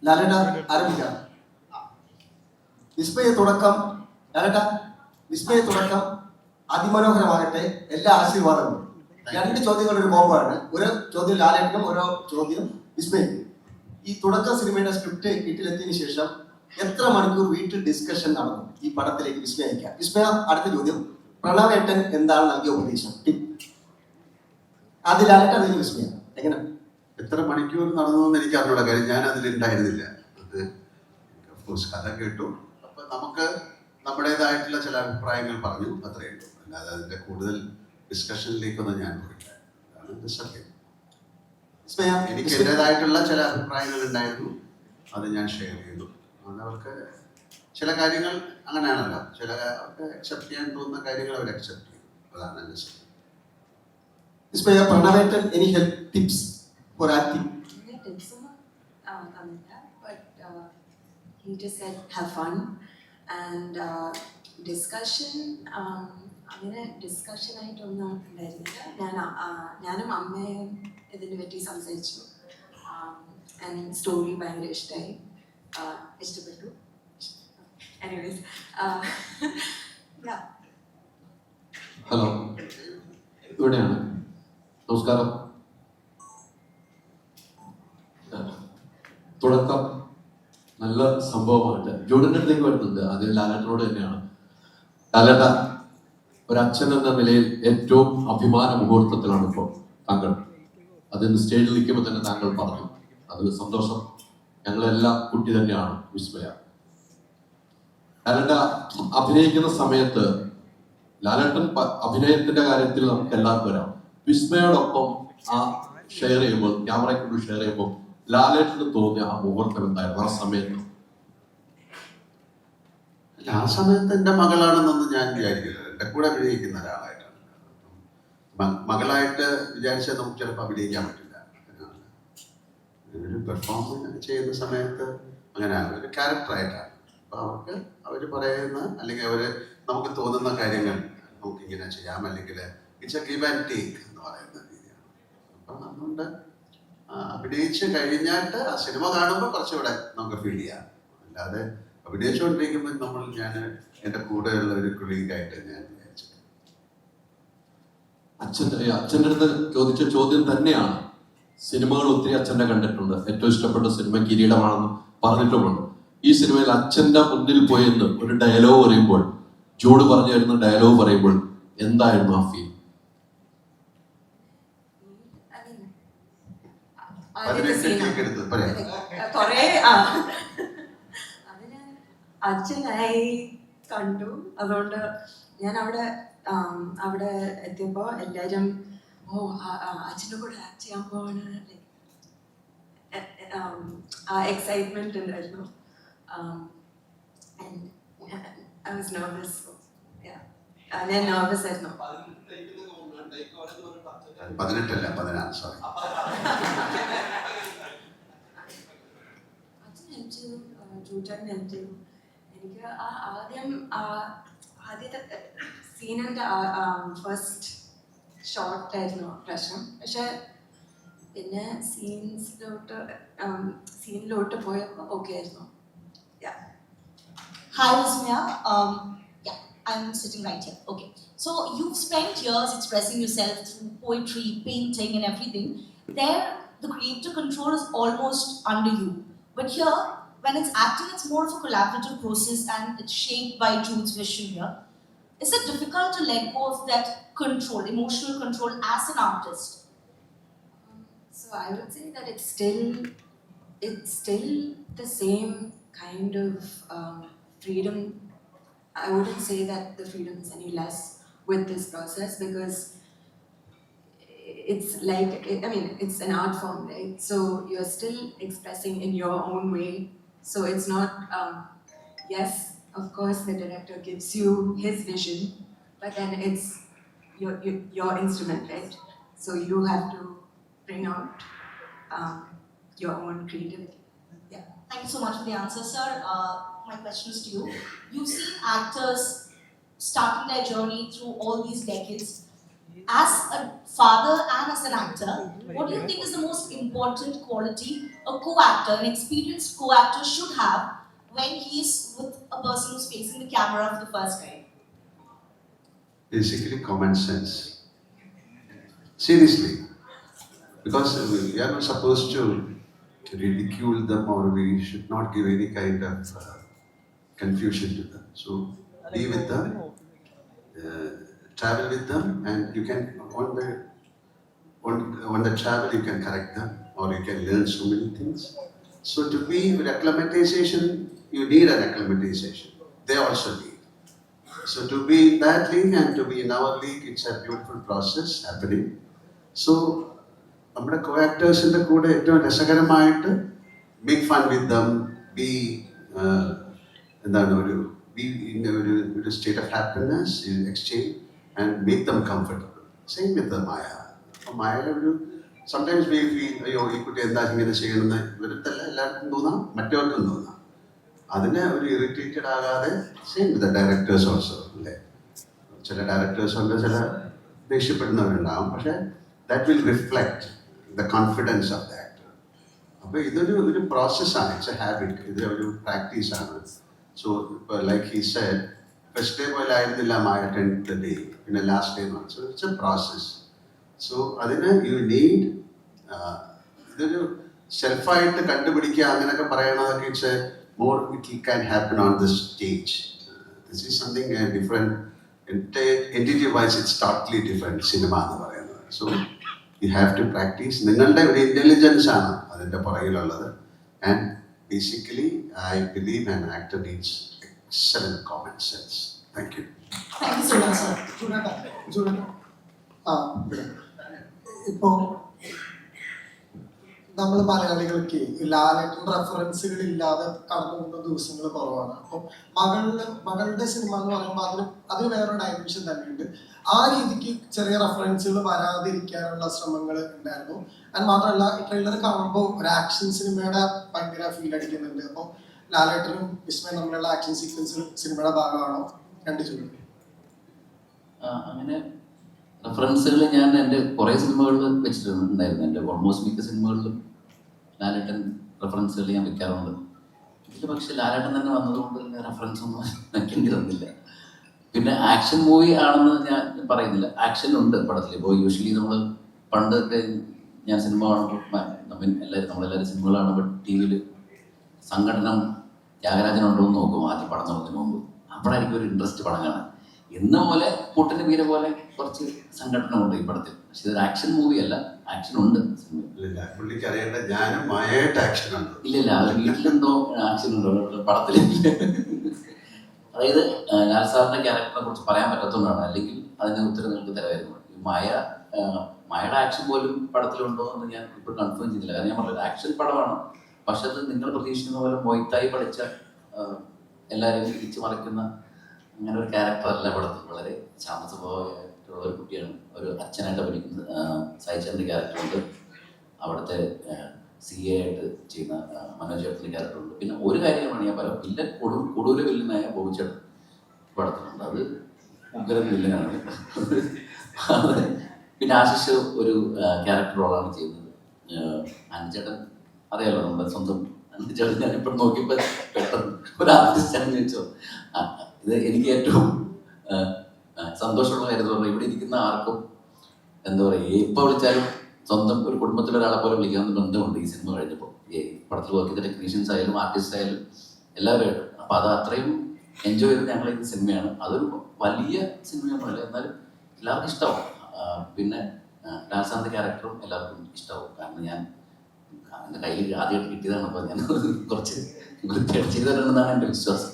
ലാലേട്ട ആരംഭിക്കാം. വിസ്മയ തുടക്കം ലാലേട്ട, വിസ്മയ തുടക്കം അതിമനോഹരമാകട്ടെ. എല്ലാ ആശീർവാദങ്ങളും. 2 ചോദ്യങ്ങളുടെ ഒരു കോമ്പാണ്. ഒരു ചോദ്യം ലാലേട്ടനും ഓരോ ചോദ്യം വിസ്മയ്ക്കും. ഈ തുടക്ക സിനിമയുടെ സ്ക്രിപ്റ്റ് വീട്ടിലെത്തിയതിനു ശേഷം എത്ര മണിക്കൂർ വീട്ടിൽ ഡിസ്കഷൻ നടന്നു ഈ പടത്തിലേക്ക് വിസ്മയ അയക്കാം? വിസ്മയ, അടുത്ത ചോദ്യം. പ്രണവേട്ടൻ എന്താണ് നൽകിയ ഉപദേശം? ആദ്യം ലാലേട്ട, അതിന് വിസ്മയ. എങ്ങനെ എത്ര മണിക്കൂർ നടന്നതെന്ന് എനിക്ക് അറിഞ്ഞൂടാ. കാര്യം ഞാൻ അതിലുണ്ടായിരുന്നില്ല. അത് ഓഫ്കോഴ്സ് കഥ കേട്ടു. അപ്പൊ നമുക്ക് നമ്മുടേതായിട്ടുള്ള ചില അഭിപ്രായങ്ങൾ പറഞ്ഞു, അത്രയേ ഉള്ളൂ. അല്ലാതെ അതിന്റെ കൂടുതൽ ഡിസ്കഷനിലേക്കൊന്നും ഞാൻ പോയില്ല. അതാണ് സത്യം. എനിക്ക് എൻ്റെതായിട്ടുള്ള ചില അഭിപ്രായങ്ങൾ ഉണ്ടായിരുന്നു, അത് ഞാൻ ഷെയർ ചെയ്തു. അവർക്ക് ചില കാര്യങ്ങൾ അങ്ങനെയാണല്ലോ, ചില അവർക്ക് അക്സെപ്റ്റ് ചെയ്യാൻ തോന്നുന്ന കാര്യങ്ങൾ അവർ അക്സെപ്റ്റ് ചെയ്യും. അതാണ് എൻ്റെ സത്യം. പ്രണവേട്ടൻ any help tips for acting? He just said have fun and discussion. അങ്ങനെ ഡിസ്കഷൻ ആയിട്ടൊന്നും ഉണ്ടായിരുന്നില്ല. ഞാനും അമ്മയും ഇതിനെ പറ്റി സംസാരിച്ചു. സ്റ്റോറി ഭയങ്കര ഇഷ്ടപ്പെട്ടു. എനിവേസ് ഹലോ, ഇവിടെയാണ്. നമസ്കാരം. തുടക്കം നല്ല സംഭവമായിട്ട് ജോഡിൻ്റെ അടുത്തേക്ക് വരുന്നുണ്ട്. അതിൽ ലാലേട്ടനോട് തന്നെയാണ്. ലാലേട്ട, ഒരച്ഛൻ എന്ന നിലയിൽ ഏറ്റവും അഭിമാന മുഹൂർത്തത്തിലാണ് ഇപ്പോൾ താങ്കൾ. അതിന് സ്റ്റേജിൽ നിൽക്കുമ്പോൾ തന്നെ താങ്കൾ പറഞ്ഞു, അത് സന്തോഷം. ഞങ്ങളെല്ലാം കുട്ടി തന്നെയാണ് വിസ്മയ. ലാലേട്ട അഭിനയിക്കുന്ന സമയത്ത്, ലാലേട്ടൻ അഭിനയത്തിന്റെ കാര്യത്തിൽ നമുക്ക് എല്ലാവർക്കും വരാം. വിസ്മയോടൊപ്പം ആ ഷെയർ ചെയ്യുമ്പോൾ, ക്യാമറയെ കൊണ്ട് ഷെയർ ചെയ്യുമ്പോൾ ലാലേട്ടന് തോന്നിയ ആ മുഹൂർത്തം എന്തായിരുന്നു ആ സമയത്ത്? ആ സമയത്ത് എൻ്റെ മകളാണെന്നൊന്നും ഞാൻ വിചാരിക്കില്ല. എൻ്റെ കൂടെ അഭിനയിക്കുന്ന ഒരാളായിട്ടാണ്. മകളായിട്ട് വിചാരിച്ചാൽ നമുക്ക് ചിലപ്പോൾ അഭിനയിക്കാൻ പറ്റില്ല. ഒരു പെർഫോമൻസ് ചെയ്യുന്ന സമയത്ത് അങ്ങനെയാണ്, ഒരു ക്യാരക്ടറായിട്ടാണ്. അപ്പോൾ അവർക്ക് അവർ പറയുന്ന, അല്ലെങ്കിൽ അവർ നമുക്ക് തോന്നുന്ന കാര്യങ്ങൾ നമുക്കിങ്ങനെ ചെയ്യാം, അല്ലെങ്കിൽ it's A give and take എന്ന് പറയുന്ന രീതിയാണ്. അപ്പം അതുകൊണ്ട് അഭിനയിച്ച് കഴിഞ്ഞിട്ട് ആ സിനിമ കാണുമ്പോൾ കുറച്ചുകൂടെ നമുക്ക് ഫീൽ ചെയ്യാം. അല്ലാതെ അഭിനയിച്ചുകൊണ്ടിരിക്കുമ്പോൾ ഞാൻ എൻ്റെ കൂടെയുള്ള ഒരു കൊളീഗായിട്ട് ഞാൻ വിചാരിച്ചു. അച്ഛൻ്റെ അടുത്ത് ചോദിച്ച ചോദ്യം തന്നെയാണ്. സിനിമകൾ ഒത്തിരി അച്ഛൻ്റെ കണ്ടിട്ടുണ്ട്. ഏറ്റവും ഇഷ്ടപ്പെട്ട സിനിമ കിരീടമാണെന്ന് പറഞ്ഞിട്ടുമുണ്ട്. ഈ സിനിമയിൽ അച്ഛൻ്റെ മുന്നിൽ പോയെന്ന് ഒരു ഡയലോഗ് പറയുമ്പോൾ, ജോഡ് പറഞ്ഞു തരുന്ന ഡയലോഗ് പറയുമ്പോൾ എന്തായിരുന്നു ആ ഫീൽ? അതിന് അച്ഛനായി കണ്ടു. അതുകൊണ്ട് ഞാൻ അവിടെ എത്തിയപ്പോ എല്ലാരും അച്ഛൻ്റെ കൂടെ ആക്ട് ചെയ്യാൻ പോവാണ്, എക്സൈറ്റ്മെന്റ് ഉണ്ടായിരുന്നു. I was nervous. ഞാൻ നെർവസ് ആയിരുന്നു. 18 അല്ല 16, സോറി. എനിക്ക് ആദ്യത്തെ സീനിന്റെ ഫസ്റ്റ് ഷോട്ടായിരുന്നു പ്രശ്നം. പക്ഷെ പിന്നെ സീനിലോട്ട് പോയപ്പോൾ ഓക്കെ ആയിരുന്നു. Hi, Vismaya. Yeah, I'm sitting right here. Okay. So you've spent years expressing yourself through poetry, painting, and everything. There, the creative control is almost under you. But here, when it's acting, it's more of a collaborative process, and it's shaped by Jude's vision here. Is it difficult to let go of that control, emotional control, as an artist? So I would say that it's still the same kind of freedom. I wouldn't say that the freedom is any less with this process, because it's like, it's an art form, right? So you're still expressing in your own way. So it's not, yes, of course the director gives you his vision, but then it's your instrument, right? So you have to bring out your own creativity. Yeah. Thank you so much for the answer, sir. My question is to you. You've seen actors starting their journey through all these decades. as a father and as an actor, what do you think is the most important quality a co-actor, an experienced co-actor should have when he is with a person who's facing the camera for the first time? Basically, common sense. Seriously, because we are not supposed to ridicule them, or we should not give any kind of confusion to them. So be with them, travel with them, and you can on the travel you can correct them, or you can learn so many things. So to be with acclimatization, you need an acclimatization. They also need. So to be in that league and to be in our league, it's a beautiful process happening. So നമ്മുടെ co-actors-ന്റെ കൂടെ ഏറ്റവും രസകരമായിട്ട് make fun with them, be എന്താണ് ഒരു state of happiness exchange and make them comfortable. Same with Maya. അപ്പോൾ മായയുടെ ഒരു sometimes we feel അയ്യോ ഈ കുട്ടി എന്താ ഇങ്ങനെ ചെയ്യണമെന്ന് ഇവരത്തല്ല എല്ലാവർക്കും തോന്നാം, മറ്റവർക്കും തോന്നാം. അതിനെ ഒരു ഇറിറ്റേറ്റഡ് ആകാതെ സെയിം വിത്ത് ഡയറക്ടേഴ്സ് ഓൾസോ അല്ലേ. ചില ഡയറക്ടേഴ്സ് ഉണ്ട്, ചില ദേഷ്യപ്പെടുന്നവരുണ്ടാകും, പക്ഷേ that will reflect the confidence of the actor. അപ്പോൾ ഇതൊരു പ്രോസസ്സാണ്, ഇറ്റ്സ് എ ഹാബിറ്റ്, ഇത് ഒരു പ്രാക്ടീസാണ്. So like he said, first day പോലെ ആയിരുന്നില്ല മായ 10th ഡേ, പിന്നെ last day. So it's a process. So അതിന് യു നീഡ് ഇതൊരു സെൽഫായിട്ട് കണ്ടുപിടിക്കുക അങ്ങനെയൊക്കെ പറയണതൊക്കെ it's a more it can happen on this stage. This is something different entity wise, it's totally different cinema എന്ന് പറയുന്നത്. So you have to practice. നിങ്ങളുടെ ഒരു ഇൻ്റലിജൻസ് ആണ് അതിൻ്റെ പുറകിലുള്ളത്. And basically I believe an actor needs excellent common sense. Thank you. Thank you so much, sir. ഇപ്പോൾ നമ്മൾ മലയാളികൾക്ക് ലാലേട്ടൻ റെഫറൻസുകൾ ഇല്ലാതെ കടന്നു പോകുന്ന ദിവസങ്ങൾ കുറവാണ്. അപ്പോൾ മകളുടെ സിനിമ എന്ന് പറയുമ്പോൾ അതിന് വേറൊരു ഡയമെൻഷൻ തന്നെയുണ്ട്. ആ രീതിക്ക് ചെറിയ റെഫറൻസുകൾ വരാതിരിക്കാനുള്ള ശ്രമങ്ങൾ ഉണ്ടായിരുന്നു. അത് മാത്രമല്ല, ട്രെയിലർ കാണുമ്പോൾ ഒരു ആക്ഷൻ സിനിമയുടെ ഭയങ്കര ഫീൽ അടിക്കുന്നുണ്ട്. അപ്പോൾ ലാലേട്ടനും വിസ്മയും തമ്മിലുള്ള ആക്ഷൻ സീക്വൻസ് സിനിമയുടെ ഭാഗമാണോ? രണ്ട് ചോദ്യം. അങ്ങനെ റെഫറൻസുകൾ ഞാൻ എൻ്റെ കുറേ സിനിമകളിൽ വെച്ചിട്ടുണ്ടായിരുന്നു. എൻ്റെ ഓൾമോസ്റ്റ് മിക്ക സിനിമകളിലും ലാലേട്ടൻ റെഫറൻസുകൾ ഞാൻ വെക്കാറുണ്ട്. ഇതിൽ പക്ഷേ ലാലേട്ടൻ തന്നെ വന്നതുകൊണ്ട് തന്നെ റെഫറൻസ് ഒന്നും വെക്കേണ്ടി വന്നില്ല. പിന്നെ ആക്ഷൻ മൂവി ആണെന്ന് ഞാൻ പറയുന്നില്ല, ആക്ഷൻ ഉണ്ട് പടത്തിൽ. ഇപ്പോൾ യൂഷ്വലി നമ്മൾ പണ്ടൊക്കെ ഞാൻ സിനിമ കാണുമ്പോൾ നമ്മളെല്ലാവരും സിനിമകൾ കാണുമ്പോൾ ടി വിയിൽ സംഘടനം ത്യാഗരാജനുണ്ടോ എന്ന് നോക്കും ആദ്യം പടം നോക്കുന്നതിന് മുമ്പ്. അപ്പോഴായിരിക്കും ഒരു ഇൻട്രസ്റ്റ് പടം കാണാൻ. എന്ന പോലെ കൂട്ടിന്റെ പേര് പോലെ കുറച്ച് സംഘടന ഉണ്ട് ഈ പടത്തിൽ. പക്ഷെ ഇതൊരു ആക്ഷൻ മൂവി അല്ല, ആക്ഷൻ ഉണ്ട് ഇല്ലില്ല, പുള്ളിക്ക് അറിയേണ്ട ഞാനും മായായിട്ട് ആക്ഷൻ ഉണ്ട്. ഇല്ലില്ല, അവർ വീട്ടിലുണ്ടോ ആക്ഷൻ ഉണ്ടോ പടത്തിൽ. അതായത് ലാൽ സാറിന്റെ ക്യാരക്ടറിനെ കുറിച്ച് പറയാൻ പറ്റാത്തതുകൊണ്ടാണ്, അല്ലെങ്കിൽ അതിന്റെ ഉത്തരം നിങ്ങൾക്ക് തരാമായിരുന്നു. മായയുടെ ആക്ഷൻ പോലും പടത്തിലുണ്ടോ എന്ന് ഞാൻ ഇപ്പോൾ കൺഫേം ചെയ്തില്ല. കാരണം ഞാൻ പറഞ്ഞത് ആക്ഷൻ പടമാണ്, പക്ഷെ അത് നിങ്ങൾ പ്രതീക്ഷിക്കുന്ന പോലെ മൊയ്ത്തായി പഠിച്ച എല്ലാവരെയും തിരിച്ചു മറിക്കുന്ന അങ്ങനെ ഒരു ക്യാരക്ടർ അല്ല പടത്തിൽ. വളരെ ശാന്ത സ്വഭാവമായിട്ടുള്ള ഒരു കുട്ടിയാണ്. ഒരു അച്ഛനായിട്ട് അഭിനയിക്കുന്ന സായിച്ചേട്ടൻ്റെ ക്യാരക്ടറുണ്ട്, അവിടുത്തെ CA ആയിട്ട് ചെയ്യുന്ന മനോജ് ചേട്ടൻ്റെ ക്യാരക്ടറുണ്ട്. പിന്നെ ഒരു കാര്യമാണ് ഞാൻ പറയാം, വില്ലൻ കൊടുവൂർ വില്ലനായ ബോബിച്ചേട്ടൻ പടത്തിലുണ്ട്. അത് ഉഗ്രൻ വില്ലനാണ്. പിന്നെ ആശിഷ് ഒരു ക്യാരക്ടർ റോളാണ് ചെയ്യുന്നത്. അഞ്ചേട്ടൻ അറിയാലോ, നമ്മുടെ സ്വന്തം അഞ്ചേട്ടൻ. ഞാനിപ്പോൾ നോക്കിയപ്പോൾ പെട്ടെന്ന് ഒരു ആർട്ടിസ്റ്റാണെന്ന് ചോദിച്ചോ. ഇത് എനിക്ക് ഏറ്റവും സന്തോഷമുള്ള കാര്യം എന്ന് പറഞ്ഞാൽ ഇവിടെ ഇരിക്കുന്ന ആർക്കും എന്താ പറയുക, എപ്പോൾ വിളിച്ചാലും സ്വന്തം ഒരു കുടുംബത്തിലൊരാളെ പോലെ വിളിക്കാവുന്ന ബന്ധമുണ്ട് ഈ സിനിമ കഴിഞ്ഞപ്പോൾ. പടത്തിൽ വർക്ക് ചെയ്ത ടെക്നീഷ്യൻസ് ആയാലും ആർട്ടിസ്റ്റ് ആയാലും എല്ലാവരുമായിട്ടും. അപ്പോൾ അത് അത്രയും എൻജോയ് ചെയ്ത് ഞങ്ങൾ ഈ സിനിമയാണ്. അതൊരു വലിയ സിനിമയൊന്നുമല്ല, എന്നാലും എല്ലാവർക്കും ഇഷ്ടമാവും. പിന്നെ ലാൽ സാറിൻ്റെ ക്യാരക്ടറും എല്ലാവർക്കും ഇഷ്ടമാവും. കാരണം ഞാൻ എൻ്റെ കയ്യിൽ ആദ്യമായിട്ട് കിട്ടിയതാണ്. അപ്പോൾ ഞാൻ കുറച്ച് വൃത്തിയായിട്ട് ചെയ്തിട്ടുണ്ടെന്നാണ് എൻ്റെ വിശ്വാസം.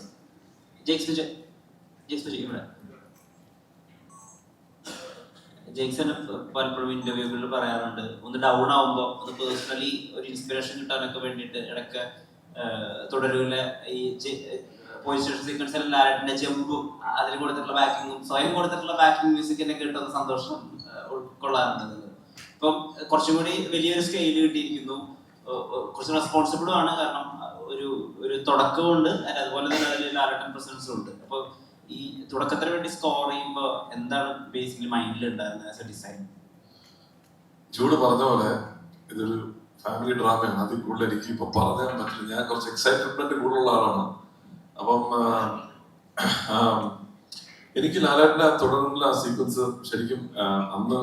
ജെയ്ക്സൺ പലപ്പോഴും ഇന്റർവ്യൂകളിൽ പറയാറുണ്ട്, ഒന്ന് ഡൗൺ ആവുമ്പോൾ ഒന്ന് പേഴ്സണലി ഒരു ഇൻസ്പിറേഷൻ കിട്ടാനൊക്കെ വേണ്ടിയിട്ട് ഇടയ്ക്ക് തുടരുവിലെ ഈ പോലീസ് സ്റ്റേഷൻ സീക്വൻസിൽ ലാലേട്ടൻ്റെ ജമ്പും അതിൽ കൊടുത്തിട്ടുള്ള ബാക്കിങ്ങും സ്വയം കൊടുത്തിട്ടുള്ള ബാക്കിംഗ് മ്യൂസിക്കിനെ കിട്ടുന്ന സന്തോഷം ഉൾക്കൊള്ളാറുണ്ട്. ഇപ്പം കുറച്ചും കൂടി വലിയൊരു സ്കെയിൽ കിട്ടിയിരിക്കുന്നു, കുറച്ച് റെസ്പോൺസിബിളും ആണ്. കാരണം ഒരു തുടക്കമുണ്ട്, അതുപോലെ തന്നെ അതിൽ ലാലേട്ടൻ പ്രസൻസും ഉണ്ട്. അപ്പോൾ ഈ തുടക്കത്തിന് വേണ്ടി സ്കോർ ചെയ്യുമ്പോൾ എന്താണ് ബേസിക്കലി മൈൻഡിൽ ഉണ്ടായിരുന്നത് ആസ് എ ഡിസൈൻ? ജൂഡ് പറഞ്ഞ പോലെ ഇതൊരു ഫാമിലി ഡ്രാമയാണ്. അതിൽ കൂടുതൽ എനിക്ക് ഇപ്പൊ പറയാൻ പറ്റില്ല. ഞാൻ കുറച്ച് എക്സൈറ്റ്മെന്റ് കൂടുതലുള്ള ആളാണ്. അപ്പം എനിക്ക് ലാലേട്ടന്റെ തുടർന്നുള്ള സീക്വൻസ് ശരിക്കും അന്ന്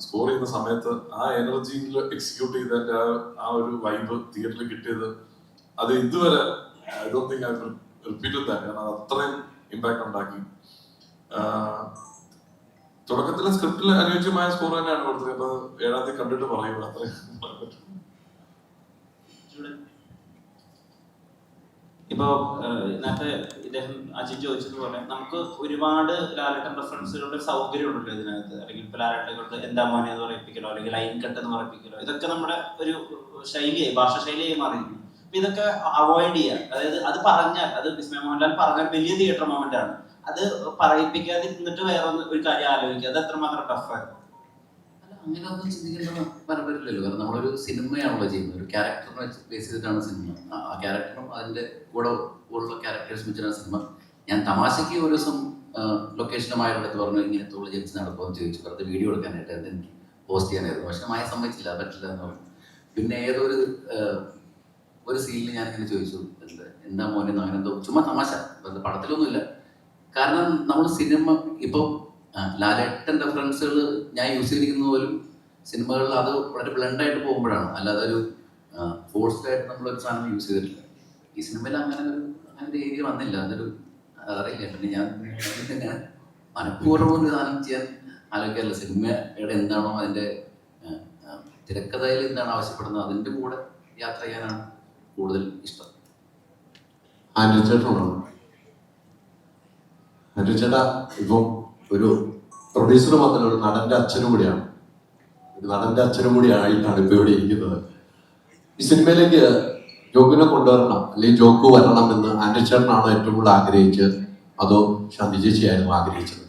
സ്കോർ ചെയ്യുന്ന സമയത്ത് ആ എനർജിയിൽ എക്സിക്യൂട്ട് ചെയ്തതിന്റെ ആ ഒരു വൈബ് തിയേറ്ററിൽ കിട്ടിയത് അത് ഇതുവരെ I don't think I repeated that. കാരണം അത് അത്രയും ഇമ്പാക്ട് ഉണ്ടാക്കി. തുടക്കത്തിലെ സ്ക്രിപ്റ്റിൽ അനുയോജ്യമായ സ്കോർ തന്നെയാണ് കൊടുത്തത്. അപ്പൊ 7-ാം തീയതി കണ്ടിട്ട് പറയുക അത്രയും. ഇപ്പോ നേരത്തെ ഇദ്ദേഹം അജിൻ ചോദിച്ചതുപോലെ നമുക്ക് ഒരുപാട് ലാലേട്ടൻ റെഫറൻസുകളുടെ സൗകര്യം ഉണ്ടല്ലോ ഇതിനകത്ത്. അല്ലെങ്കിൽ ഇപ്പൊ ലാലേട്ടൻ കൊണ്ട് എന്താ മോനെ എന്ന് പറയിപ്പിക്കലോ അല്ലെങ്കിൽ ലൈൻ കട്ട് എന്ന് പറയിപ്പിക്കലോ, ഇതൊക്കെ നമ്മുടെ ഒരു ശൈലിയായി, ഭാഷ ശൈലിയായി മാറിയിരിക്കും. അപ്പൊ ഇതൊക്കെ അവോയ്ഡ് ചെയ്യുക. അതായത് അത് പറഞ്ഞാൽ, അത് വിസ്മയ മോഹൻലാൽ പറഞ്ഞാൽ വലിയ തിയേറ്റർ മൊമെന്റ് ആണ്, അത് പറയിപ്പിക്കാതിരുന്നിട്ട് വേറെ ഒരു കാര്യം ആലോചിക്കുക, അത് എത്രമാത്രം ടഫായിരുന്നു? അങ്ങനെ ഒന്നും ചിന്തിക്കേണ്ട പരമ്പരയില്ലല്ലോ. കാരണം നമ്മളൊരു സിനിമയാണല്ലോ ചെയ്യുന്നത്. ഒരു ക്യാരക്ടറിനെ ബേസ് ചെയ്തിട്ടാണ് സിനിമ. ആ ക്യാരക്ടറും അതിന്റെ കൂടെ ഉള്ള ക്യാരക്ടേഴ്സ് വെച്ചിട്ടാണ് സിനിമ. ഞാൻ തമാശയ്ക്ക് ഒരു ദിവസം ലൊക്കേഷനുമായിട്ട് പറഞ്ഞു ഇങ്ങനെ തോള് ജനിച്ച് നടക്കുമെന്ന് ചോദിച്ചു. വെറുതെ വീഡിയോ എടുക്കാനായിട്ട് അത് എനിക്ക് പോസ്റ്റ് ചെയ്യാനായിരുന്നു. പക്ഷെ മായ സമ്മതിച്ചില്ല, പറ്റില്ല എന്ന് പറഞ്ഞു. പിന്നെ ഏതൊരു ഒരു സീനിൽ ഞാനിങ്ങനെ ചോദിച്ചു എന്താ മോനെ അങ്ങനെ എന്തോ ചുമ്മാ തമാശ, പടത്തിലൊന്നുമില്ല. കാരണം നമ്മൾ സിനിമ ഇപ്പം ലാലേട്ടൻ റെഫറൻസുകൾ ഞാൻ യൂസ് ചെയ്തിരിക്കുന്നത് പോലും സിനിമകളിൽ അത് വളരെ ബ്ലണ്ടായിട്ട് പോകുമ്പോഴാണ്, അല്ലാതെ ഒരു ഫോഴ്സ്ഡ് ആയിട്ട് നമ്മളൊരു സാധനം യൂസ് ചെയ്തിട്ടില്ല. ഈ സിനിമയിൽ അങ്ങനത്തെ ഏരിയ വന്നില്ല. അതൊരു അറിയില്ല. പിന്നെ ഞാൻ മനഃപൂർവ്വം ഒരു സാധനം ചെയ്യാൻ ആലോചിക്കാറില്ല. സിനിമയുടെ എന്താണോ അതിൻ്റെ തിരക്കഥയിൽ എന്താണ് ആവശ്യപ്പെടുന്നത് അതിൻ്റെ കൂടെ യാത്ര ചെയ്യാനാണ് കൂടുതൽ ഇഷ്ടം. ആൻഡ്രു ചേട്ടാ ഇപ്പം ഒരു പ്രൊഡ്യൂസർ മാത്രമല്ല, ഒരു നടന്റെ അച്ഛനും കൂടിയാണ്. ഒരു നടന്റെ അച്ഛനും കൂടിയായിട്ടാണ് ഇപ്പൊ ഇവിടെ ഇരിക്കുന്നത്. ഈ സിനിമയിലേക്ക് ജോക്കിനെ കൊണ്ടുവരണം അല്ലെങ്കിൽ ജോക്ക് വരണം എന്ന് ആൻഡ്രു ചേട്ടനാണോ ഏറ്റവും കൂടുതൽ ആഗ്രഹിച്ചത്, അതോ ശാന്തി ചേച്ചിയായിരുന്നു ആഗ്രഹിച്ചത്?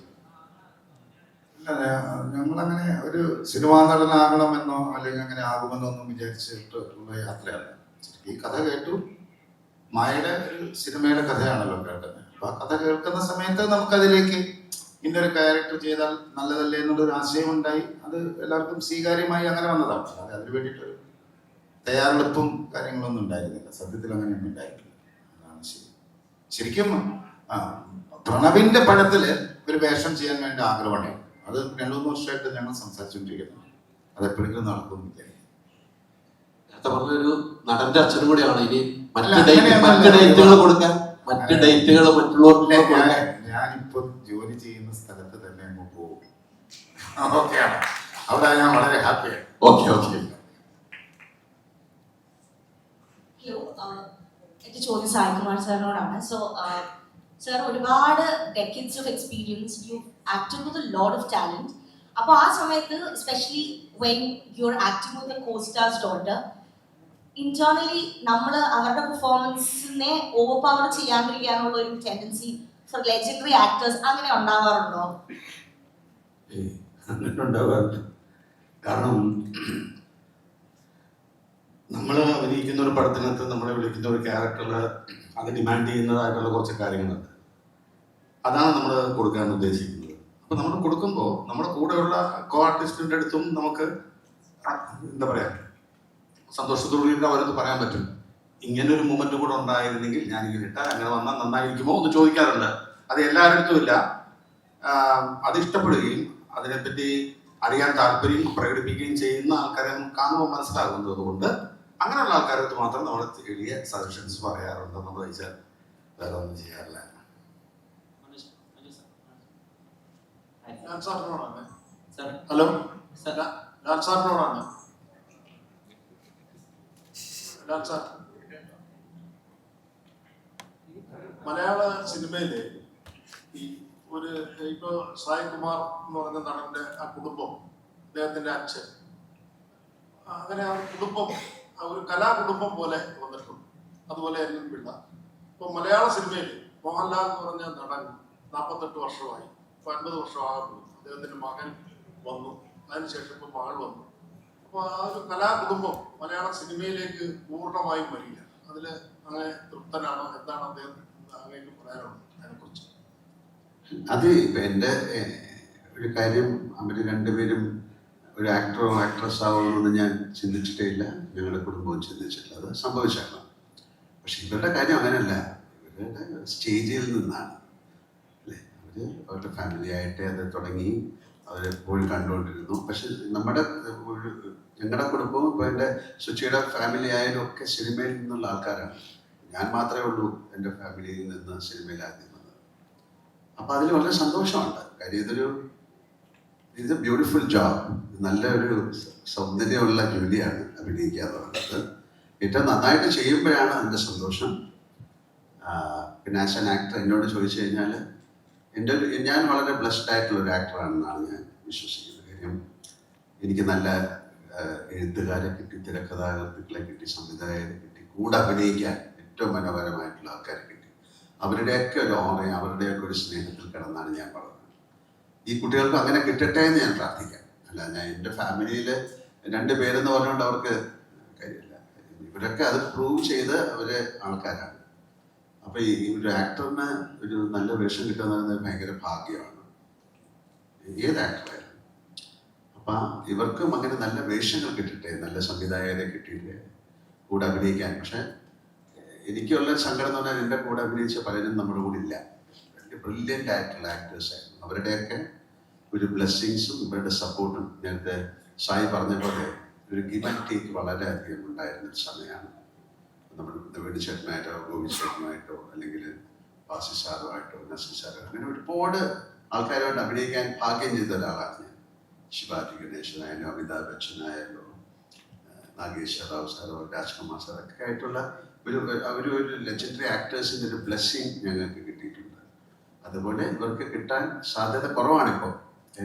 ഞങ്ങളങ്ങനെ ഒരു സിനിമാ നടനാകണമെന്നോ അല്ലെങ്കിൽ അങ്ങനെ ആകുമെന്നോ ഒന്നും വിചാരിച്ചിട്ടുള്ള യാത്രയല്ല. ഈ കഥ കേട്ടു, മായയുടെ ഒരു സിനിമയുടെ കഥയാണല്ലോ കേട്ടത്. അപ്പൊ ആ കഥ കേൾക്കുന്ന സമയത്ത് നമുക്കതിലേക്ക് ഇന്നൊരു ക്യാരക്ടർ ചെയ്താൽ നല്ലതല്ലേ എന്നുള്ളൊരു ആശയം ഉണ്ടായി. അത് എല്ലാവർക്കും സ്വീകാര്യമായി അങ്ങനെ വന്നതാണ്. അല്ലാതെ അതിന് വേണ്ടിയിട്ടൊരു തയ്യാറെടുപ്പും കാര്യങ്ങളൊന്നും ഉണ്ടായിരുന്നില്ല. സത്യത്തിൽ അങ്ങനെയൊന്നും ഉണ്ടായിട്ടില്ല. അതാണ് ശരിക്കും പ്രണവിന്റെ പടത്തില് ഒരു വേഷം ചെയ്യാൻ വേണ്ട ആഗ്രഹമാണ്. അത് 2-3 വർഷമായിട്ട് ഞങ്ങൾ സംസാരിച്ചുകൊണ്ടിരിക്കുന്നു. അത് എപ്പോഴെങ്കിലും നടക്കുന്നില്ല. പറഞ്ഞൊരു നടന്റെ അച്ഛനും കൂടിയാണ് ഇനി മറ്റ് ഡേറ്റുകൾ കൊടുക്കാൻ, മറ്റ് ഡേറ്റുകൾ മറ്റുള്ളവർക്ക് ഞാനിപ്പോ ജോലി ചെയ്യുന്ന സ്ഥലത്ത് തന്നെ അങ്ങ് പോകും. ഓക്കെയാണ്, അവിടെ ഞാൻ വളരെ ഹാപ്പിയാണ്. ഓക്കെ. ഹലോ, എൻ്റെ ചോദ്യം സായികുമാർ സാറിനോടാണ്. സോ സർ, ഒരുപാട് decades of experience, you acted with a lot of talent. അപ്പോൾ ആ സമയത്ത് especially when you are acting with a co-stars daughter, internally നമ്മൾ അവരുടെ പെർഫോമൻസിനെ ഓവർ പവർ ചെയ്യാണ്ടിരിക്കാനുള്ള ഒരു ടെൻഡൻസി ഫോർ ലെജൻഡറി ആക്ടേഴ്സ് അങ്ങനെ ഉണ്ടാവാറുണ്ടോ? അങ്ങനെ ഉണ്ടാവാറില്ല. കാരണം നമ്മൾ അഭിനയിക്കുന്ന ഒരു പടത്തിനകത്ത് നമ്മളെ വിളിക്കുന്ന ഒരു ക്യാരക്ടറിൽ അത് ഡിമാൻഡ് ചെയ്യുന്നതായിട്ടുള്ള കുറച്ച് കാര്യങ്ങളുണ്ട്. അതാണ് നമ്മൾ കൊടുക്കാൻ ഉദ്ദേശിക്കുന്നത്. അപ്പോൾ നമ്മൾ കൊടുക്കുമ്പോൾ നമ്മുടെ കൂടെയുള്ള കോ ആർട്ടിസ്റ്റിൻ്റെ അടുത്തും നമുക്ക് എന്താ പറയുക, സന്തോഷത്തോടുകൂടി അവരത് പറയാൻ പറ്റും. ഇങ്ങനൊരു മൂമെന്റ് കൂടെ ഉണ്ടായിരുന്നെങ്കിൽ ഞാൻ ഇങ്ങനെ ഇട്ടാൽ അങ്ങനെ വന്നാൽ നന്നായിരിക്കുമോ എന്ന് ചോദിക്കാറുണ്ട്. അത് എല്ലാവരുടെ ഇല്ല. അത് ഇഷ്ടപ്പെടുകയും അതിനെപ്പറ്റി അറിയാൻ താല്പര്യം പ്രകടിപ്പിക്കുകയും ചെയ്യുന്ന ആൾക്കാരെ കാണുമ്പോൾ മനസ്സിലാകുന്നത് കൊണ്ട് അങ്ങനെയുള്ള ആൾക്കാരടുത്ത് മാത്രം നമ്മൾ എളിയ സജഷൻസ് പറയാറുണ്ട്. നമ്മൾ ചോദിച്ചാൽ വേറെ ഒന്നും ചെയ്യാറില്ല. ഹലോ, ലാൽ സാറിനോടാണ്. ലാൽ സാർ, മലയാള സിനിമയിലെ ഈ ഒരു ഇപ്പൊ സായികുമാർ എന്ന് പറയുന്ന നടന്റെ ആ കുടുംബം, അദ്ദേഹത്തിന്റെ അച്ഛൻ, അങ്ങനെ ആ കുടുംബം ഒരു കലാകുടുംബം പോലെ വന്നിട്ടുണ്ട്. അതുപോലെ എന്നും പിള്ള. ഇപ്പൊ മലയാള സിനിമയിൽ മോഹൻലാൽ എന്ന് പറഞ്ഞ നടൻ 48 വർഷമായി, ഇപ്പൊ 50 വർഷമാകുന്നു. അദ്ദേഹത്തിന്റെ മകൻ വന്നു, അതിനുശേഷം ഇപ്പൊ മകൾ വന്നു. അപ്പോൾ ആ ഒരു കലാകുടുംബം മലയാള സിനിമയിലേക്ക് പൂർണ്ണമായും വരില്ല. അതില് അങ്ങനെ തൃപ്തനാണോ? എന്താണ് അദ്ദേഹം അങ്ങേക്ക് പറയാനുള്ളത് അതിനെക്കുറിച്ച്? അത് ഇപ്പം എൻ്റെ ഒരു കാര്യം അവർ രണ്ടുപേരും ഒരു ആക്ടറോ ആക്ട്രസ് ആവുമെന്ന് ഞാൻ ചിന്തിച്ചിട്ടേ ഇല്ല, ഞങ്ങളുടെ കുടുംബവും ചിന്തിച്ചിട്ടില്ല. അത് സംഭവിച്ചേക്കണം. പക്ഷെ ഇവരുടെ കാര്യം അങ്ങനെയല്ല. ഇവരുടെ സ്റ്റേജിൽ നിന്നാണ് അല്ലേ, അവർ അവരുടെ ഫാമിലി ആയിട്ട് അത് തുടങ്ങി, അവരെപ്പോഴും കണ്ടുകൊണ്ടിരുന്നു. പക്ഷെ ഞങ്ങളുടെ കുടുംബവും ഇപ്പോൾ എൻ്റെ സുച്ചിയുടെ ഫാമിലി ആയാലും ഒക്കെ സിനിമയിൽ നിന്നുള്ള ആൾക്കാരാണ്. ഞാൻ മാത്രമേ ഉള്ളൂ എൻ്റെ ഫാമിലിയിൽ നിന്ന് സിനിമയിൽ ആദ്യം വന്നത്. അപ്പം അതിൽ വളരെ സന്തോഷമുണ്ട്. കാര്യം ഇത് ബ്യൂട്ടിഫുൾ ജോബ്, നല്ലൊരു സൗന്ദര്യമുള്ള ജോലിയാണ് അഭിനയിക്കുക എന്ന് പറയുന്നത്. ഏറ്റവും നന്നായിട്ട് ചെയ്യുമ്പോഴാണ് അതിൻ്റെ സന്തോഷം. പിന്നെ ആസ് ആൻ ആക്ടർ എന്നോട് ചോദിച്ചു കഴിഞ്ഞാൽ ഞാൻ വളരെ ബ്ലെസ്ഡ് ആയിട്ടുള്ള ഒരു ആക്ടറാണെന്നാണ് ഞാൻ വിശ്വസിക്കുന്നത്. കാര്യം എനിക്ക് നല്ല എഴുത്തുകാരെ കിട്ടി, തിരക്കഥാകൃത്തുക്കളെ കിട്ടി, സംവിധായകരെ കിട്ടി, കൂടെ അഭിനയിക്കാൻ ഏറ്റവും മനോഹരമായിട്ടുള്ള ആൾക്കാരെ കിട്ടി. അവരുടെയൊക്കെ ഒരു ഓർമ്മയും അവരുടെയൊക്കെ ഒരു സ്നേഹത്തിൽ കിടന്നാണ് ഞാൻ പറഞ്ഞത്. ഈ കുട്ടികൾക്ക് അങ്ങനെ കിട്ടട്ടെ എന്ന് ഞാൻ പ്രാർത്ഥിക്കാം. അല്ല, ഞാൻ എൻ്റെ ഫാമിലിയിൽ 2 പേരെന്ന് പറഞ്ഞുകൊണ്ട് അവർക്ക് കാര്യമില്ല. ഇവരൊക്കെ അത് പ്രൂവ് ചെയ്ത് അവര് ആൾക്കാരാണ്. അപ്പൊ ഈ ഒരു ആക്ടറിന് ഒരു നല്ല വേഷം കിട്ടുക എന്ന് പറയുന്നത് ഭയങ്കര ഭാഗ്യമാണ്, ഏത് ആക്ടറായാലും. അപ്പൊ ഇവർക്കും അങ്ങനെ നല്ല വേഷങ്ങൾ കിട്ടട്ടെ, നല്ല സംവിധായകരെ കിട്ടിയില്ലേ കൂടെ അഭിനയിക്കാൻ. പക്ഷെ എനിക്കുള്ള സങ്കടം എന്ന് പറഞ്ഞാൽ എൻ്റെ കൂടെ അഭിനയിച്ച പലരും നമ്മുടെ കൂടെ ഇല്ല. വലിയ ബ്രില്യൻ്റ് ആയിട്ടുള്ള ആക്ടേഴ്സ് ആയിരുന്നു. അവരുടെയൊക്കെ ഒരു ബ്ലെസ്സിങ്സും ഇവരുടെ സപ്പോർട്ടും നേരത്തെ സായി പറഞ്ഞ പോലെ ഒരു ഗിവ് ആൻഡ് ടേക്ക് വളരെയധികം ഉണ്ടായിരുന്നൊരു സമയമാണ്. നമ്മൾ വേണിച്ചേട്ടനായിട്ടോ ഗോപിച്ചേട്ടനായിട്ടോ അല്ലെങ്കിൽ വാസി സാറുമായിട്ടോ നസീർ സാറോ അങ്ങനെ ഒരുപാട് ആൾക്കാരുമായിട്ട് അഭിനയിക്കാൻ ഭാഗ്യം ചെയ്ത ഒരാളാണ് ഞാൻ. ശിവാജി ഗണേശനായാലും അമിതാഭ് ബച്ചനായാലും നാഗേശ്വര റാവു സാറോ രാജ്കുമാർ സാറൊക്കെ ആയിട്ടുള്ള ഒരു ലെജൻഡറി ആക്ടേഴ്സിൻ്റെ ഒരു ബ്ലെസ്സിങ് ഞങ്ങൾക്ക് കിട്ടിയിട്ടുണ്ട്. അതുപോലെ ഇവർക്ക് കിട്ടാൻ സാധ്യത കുറവാണിപ്പോൾ.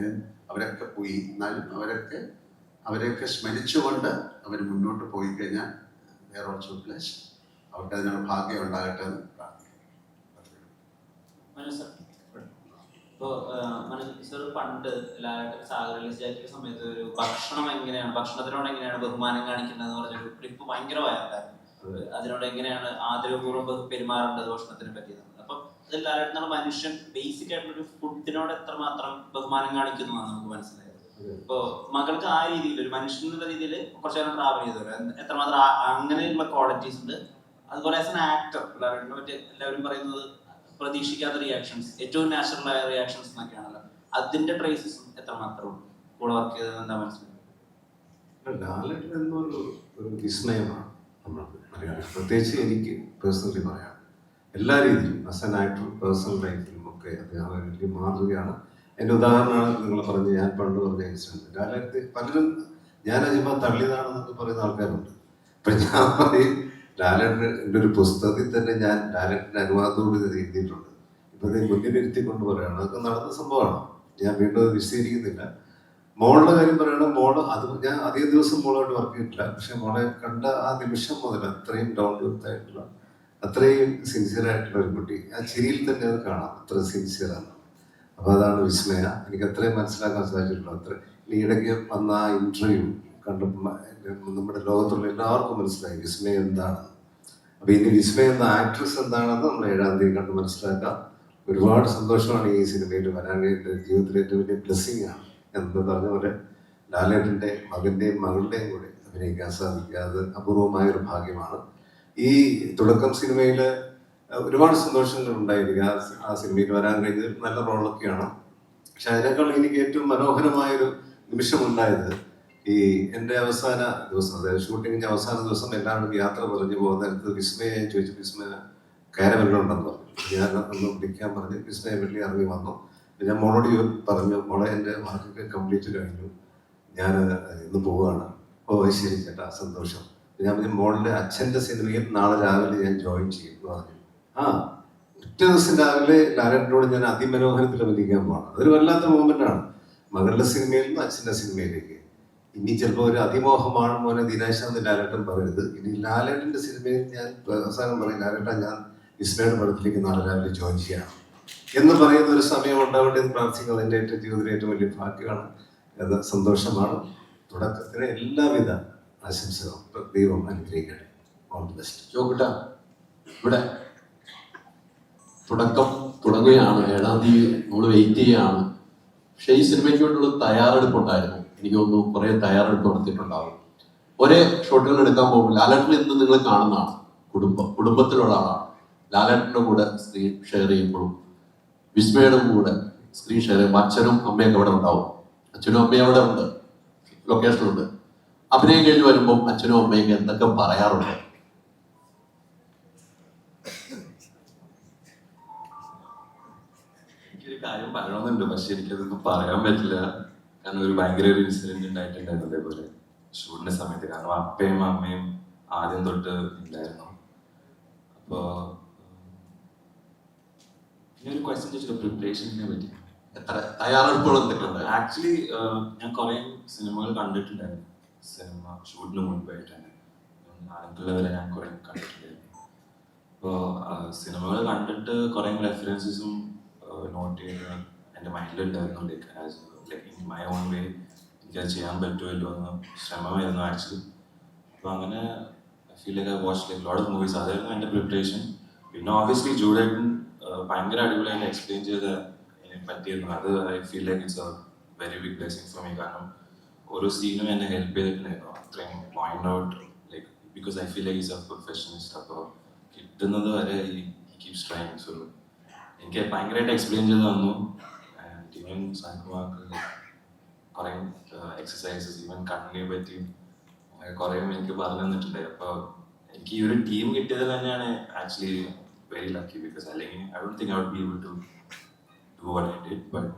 അവരൊക്കെ പോയി, എന്നാലും അവരെയൊക്കെ സ്മരിച്ചുകൊണ്ട് അവർ മുന്നോട്ട് പോയി കഴിഞ്ഞാൽ വേറെ ഓൾസോ പ്ലസ് അവർക്ക് അതിനുള്ള ഭാഗ്യം ഉണ്ടാകട്ടെ എന്ന് പ്രാർത്ഥിക്കുന്നു. ഇപ്പോൾ സർ പണ്ട് റിലീസ് ആക്കിയ സമയത്ത് ഒരു ഭക്ഷണത്തിനോട് എങ്ങനെയാണ് ബഹുമാനം കാണിക്കുന്നത് എന്ന് പറഞ്ഞൊരു ക്ലിപ്പ് ഭയങ്കര വൈറലായിരുന്നു. അതിനോട് എങ്ങനെയാണ് ആദരപൂർവ്വം പെരുമാറേണ്ടത് ഭക്ഷണത്തിനെ പറ്റിയത്. അപ്പം ഇതെല്ലാവരും മനുഷ്യൻ ബേസിക് ആയിട്ടുള്ളൊരു ഫുഡിനോട് എത്രമാത്രം ബഹുമാനം കാണിക്കുന്നു എന്നാണ് നമുക്ക് മനസ്സിലായത്. ഇപ്പോൾ മകൾക്ക് ആ രീതിയിൽ ഒരു മനുഷ്യൻ എന്നുള്ള രീതിയിൽ കുറച്ചു നേരം ട്രാവൽ ചെയ്തവര് എത്രമാത്രം അങ്ങനെയുള്ള ക്വാളിറ്റീസ് ഉണ്ട്. അതുപോലെ ആസ് എൻ ആക്ടർ എല്ലാവരും പറയുന്നത് പ്രതീക്ഷിക്കാത്ത റിയാക്ഷൻസ്, ഏറ്റവും നാച്ചുറൽ ആയ റിയാക്ഷൻസ് എന്നൊക്കെയാണല്ലോ. അതിന്റെ ട്രേസസ് എത്രമാത്രം കൂടെ വർക്ക് ചെയ്തത് എന്താ മനസ്സിലായത്? ലാലേട്ടൻ എന്നൊരു വിസ്മയമാണ് നമ്മൾ മലയാളം, പ്രത്യേകിച്ച് എനിക്ക് പേഴ്സണലി പറയാം. എല്ലാ രീതിയിലും ആസ് ആൻ ആക്ടർ പേഴ്സണൽ ലൈഫിലും ഒക്കെ അദ്ദേഹം വലിയ മാതൃകയാണ്. എൻ്റെ ഉദാഹരണമാണ് നിങ്ങൾ പറഞ്ഞ് ഞാൻ പണ്ട് പറഞ്ഞ ഇൻസിഡൻറ്റ്. ലാലേട്ടൻ പലരും ഞാൻ അജിമ തള്ളിയതാണെന്നൊക്കെ പറയുന്ന ആൾക്കാരുണ്ട്. അപ്പം ഞാൻ പറയും ലാലേട്ടന് എൻ്റെ ഒരു പുസ്തകത്തിൽ തന്നെ ഞാൻ ലാലേട്ടൻ്റെ അനുവാദത്തോട് ഇത് എഴുതിയിട്ടുണ്ട്. ഇപ്പം ഇത് മുന്നിലിരുത്തിക്കൊണ്ട് പറയുകയാണ്. അതൊക്കെ നടന്ന സംഭവമാണ്. ഞാൻ വീണ്ടും അത് വിശദീകരിക്കുന്നില്ല. മോളുടെ കാര്യം പറയുകയാണെങ്കിൽ മോള് അത് ഞാൻ അധികം ദിവസം മോളായിട്ട് വർക്ക് ചെയ്തിട്ടില്ല. പക്ഷെ മോളെ കണ്ട ആ നിമിഷം മുതൽ അത്രയും ഡൗൺ ടു എർത്ത് ആയിട്ടുള്ള, അത്രയും സിൻസിയർ ആയിട്ടുള്ള ഒരു കുട്ടി. ആ ചിരിയിൽ തന്നെ അത് കാണാം അത്ര സിൻസിയറാണ്. അപ്പോൾ അതാണ് വിസ്മയ. എനിക്ക് അത്രയും മനസ്സിലാക്കാൻ സാധിച്ചിട്ടുള്ളൂ. അത്ര ഈയിടയ്ക്ക് വന്ന ആ ഇൻ്റർവ്യൂ കണ്ടപ്പോൾ നമ്മുടെ ലോകത്തുള്ള എല്ലാവർക്കും മനസ്സിലായി വിസ്മയ എന്താണ്. അപ്പോൾ ഇനി വിസ്മയ എന്ന ആക്ട്രസ് എന്താണെന്ന് നമ്മൾ 7-ാം തീയതി കണ്ട് മനസ്സിലാക്കാം. ഒരുപാട് സന്തോഷമാണ് ഈ സിനിമയിൽ വരാൻ കഴിയുന്ന ജീവിതത്തിലെ ഏറ്റവും വലിയ ബ്ലെസ്സിങ് ആണ്. എന്ന് പറഞ്ഞ പോലെ ലാലേട്ടൻ്റെ മകൻ്റെയും മകളുടെയും കൂടെ അഭിനയിക്കാൻ സാധിക്കുക അത് അപൂർവമായൊരു ഭാഗ്യമാണ്. ഈ തുടക്കം സിനിമയിൽ ഒരുപാട് സന്തോഷങ്ങൾ ഉണ്ടായിരിക്കുക. ആ സിനിമയിൽ വരാൻ കഴിഞ്ഞത് നല്ല റോളൊക്കെയാണ്. പക്ഷെ അതിനേക്കാൾ എനിക്ക് ഏറ്റവും മനോഹരമായൊരു നിമിഷമുണ്ടായത് ഈ എൻ്റെ അവസാന ദിവസം, അതായത് ഷൂട്ടിങ്ങിൻ്റെ അവസാന ദിവസം എല്ലാവരും യാത്ര പറഞ്ഞു പോകുന്ന നേരത്ത് വിസ്മയെ ചോദിച്ചു. വിസ്മയ കാരവല്ലുണ്ടെന്ന് പറഞ്ഞു. ഞാൻ ഒന്ന് വിളിക്കാൻ പറഞ്ഞ് വിസ്മയ വെള്ളി ഇറങ്ങി വന്നു. ഞാൻ മോളോട് പറഞ്ഞു, മോളെ എൻ്റെ വർക്കൊക്കെ കംപ്ലീറ്റ് കഴിഞ്ഞു, ഞാൻ ഇന്ന് പോവുകയാണ്. ഓ ശരി ചേട്ടാ, സന്തോഷം. ഞാൻ പറഞ്ഞു മോളുടെ അച്ഛൻ്റെ സിനിമയിൽ നാളെ രാവിലെ ഞാൻ ജോയിൻ ചെയ്യും എന്ന് പറഞ്ഞു. ഒറ്റ ദിവസം രാവിലെ ലാലേട്ടനോട് ഞാൻ അതിമനോഹരത്തിൽ അഭിനയിക്കാൻ പോകണം. അതൊരു വല്ലാത്ത മൂമെൻ്റാണ്. മകളുടെ സിനിമയിൽ നിന്ന് അച്ഛൻ്റെ സിനിമയിലേക്ക്. ഇനി ചിലപ്പോൾ ഒരു അതിമോഹമാണ് മോനെ ദിനേശ് എന്ന് ലാലേട്ടൻ പറയരുത്. ഇനി ലാലേട്ടൻ്റെ സിനിമയിൽ ഞാൻ അവസാനം പറയും, ലാലേട്ട ഞാൻ വിസ്മയുടെ പടത്തിലേക്ക് നാളെ രാവിലെ ജോയിൻ ചെയ്യണം എന്ന് പറയുന്ന ഒരു സമയം ഉണ്ടാവട്ടെ എന്ന് പ്രാർത്ഥിക്കുന്നത് എൻ്റെ ഏറ്റവും ജീവിതത്തിലെ ഏറ്റവും വലിയ ഭാഗ്യമാണ്. അത് സന്തോഷമാണ്. തുടക്കത്തിന് എല്ലാവിധ ആശംസകളും ദൈവം അനുഗ്രഹിക്കട്ടെ. All the best. ഇവിടെ തുടക്കം തുടങ്ങുകയാണ്. 7-ാം തീയതി നമ്മൾ വെയിറ്റ് ചെയ്യുകയാണ്. പക്ഷേ ഈ സിനിമയ്ക്ക് വേണ്ടിയുള്ള തയ്യാറെടുപ്പുണ്ടായിരുന്നു. എനിക്ക് തോന്നുന്നു കുറേ തയ്യാറെടുപ്പ് നടത്തിയിട്ടുണ്ടാവും. ഒരേ ഷോട്ടുകൾ എടുക്കാൻ പോകുമ്പോൾ ലാലേട്ടൻ ഇന്ന് നിങ്ങൾ കാണുന്നതാണ്. കുടുംബത്തിലുള്ള ആളാണ്. ലാലേട്ടൻ്റെ കൂടെ സ്ക്രീൻ ഷെയർ ചെയ്യുമ്പോഴും വിസ്മയുടെ കൂടെ സ്ക്രീൻ ഷെയർ ചെയ്യുമ്പോൾ അച്ഛനും അമ്മയൊക്കെ അവിടെ ഉണ്ടാവും. അച്ഛനും അമ്മയും അവിടെ ഉണ്ട്, ലൊക്കേഷനുണ്ട്. അഭിനയം കഴിഞ്ഞ് വരുമ്പോൾ അച്ഛനും അമ്മയും എന്തൊക്കെ പറയാറുണ്ട്? എനിക്കൊരു കാര്യം പറയണമെന്നുണ്ട്, പക്ഷെ എനിക്കതൊന്നും പറയാൻ പറ്റില്ല. കാരണം ഒരു ഭയങ്കര ഒരു ഇൻസിഡന്റ് ഉണ്ടായിട്ടുണ്ടായിരുന്നു അതേപോലെ ഷൂട്ടിന്റെ സമയത്ത്. കാരണം അപ്പയും അമ്മയും ആദ്യം തൊട്ട് ഉണ്ടായിരുന്നു. അപ്പോ പിന്നെ ഒരു ക്വസ്റ്റ്യൻ ചോദിച്ചത് പ്രിപ്പറേഷനെ പറ്റി. എത്ര തയ്യാറെടുപ്പുകൾ എന്തൊക്കെയുണ്ട്? ആക്ച്വലി ഞാൻ കുറെ സിനിമകൾ കണ്ടിട്ടുണ്ടായിരുന്നു. സിനിമ ഷൂട്ടിന് മുൻപായിട്ട് തന്നെ ആലപ്പുഴ വരെ ഞാൻ കുറെ കണ്ടിട്ടുണ്ടായിരുന്നു. അപ്പോൾ സിനിമകൾ കണ്ടിട്ട് കുറെ റെഫറൻസസും നോട്ട് ചെയ്ത് എൻ്റെ മൈൻഡിലുണ്ടായിരുന്നു. Like in my own way എനിക്കത് ചെയ്യാൻ പറ്റുമല്ലോ എന്ന് ശ്രമമായിരുന്നു ആക്ച്വലി. അപ്പോൾ അങ്ങനെ I feel like I watch like lot of movies. അതായിരുന്നു എൻ്റെ പ്രിപ്പറേഷൻ. പിന്നെ ഓബിയസ്ലി ജൂഡേട്ടൻ ഭയങ്കര അടിപൊളിയായിട്ട് എക്സ്പ്ലെയിൻ ചെയ്ത് എനിക്ക് പറ്റിയിരുന്നു. അത് I feel like it's a very big blessing for me. കാരണം ഓരോ സീനും എന്നെ ഹെൽപ്പ് ചെയ്തിട്ടുണ്ടായിരുന്നു അത്രയും point out, like because I feel like is a professionalist. അപ്പോൾ കിട്ടുന്നത് വരെ ഈ കീപ്സ് ട്രൈങ്. സോ എനിക്ക് ഭയങ്കരമായിട്ട് എക്സ്പ്ലെയിൻ ചെയ്ത് തന്നു. ഈവൻ സാൻകുമാർക്ക് കുറേ എക്സസൈസസ് ഈവൻ കണ്ണിനെ പറ്റിയും കുറേ എനിക്ക് പറഞ്ഞു തന്നിട്ടുണ്ടായി. അപ്പോൾ എനിക്ക് ഈ ഒരു ടീം കിട്ടിയത് തന്നെയാണ് ആക്ച്വലി വെരി ലക്കി. ബിക്കോസ് അല്ലെങ്കിൽ I don't think I would be able to do what I did. But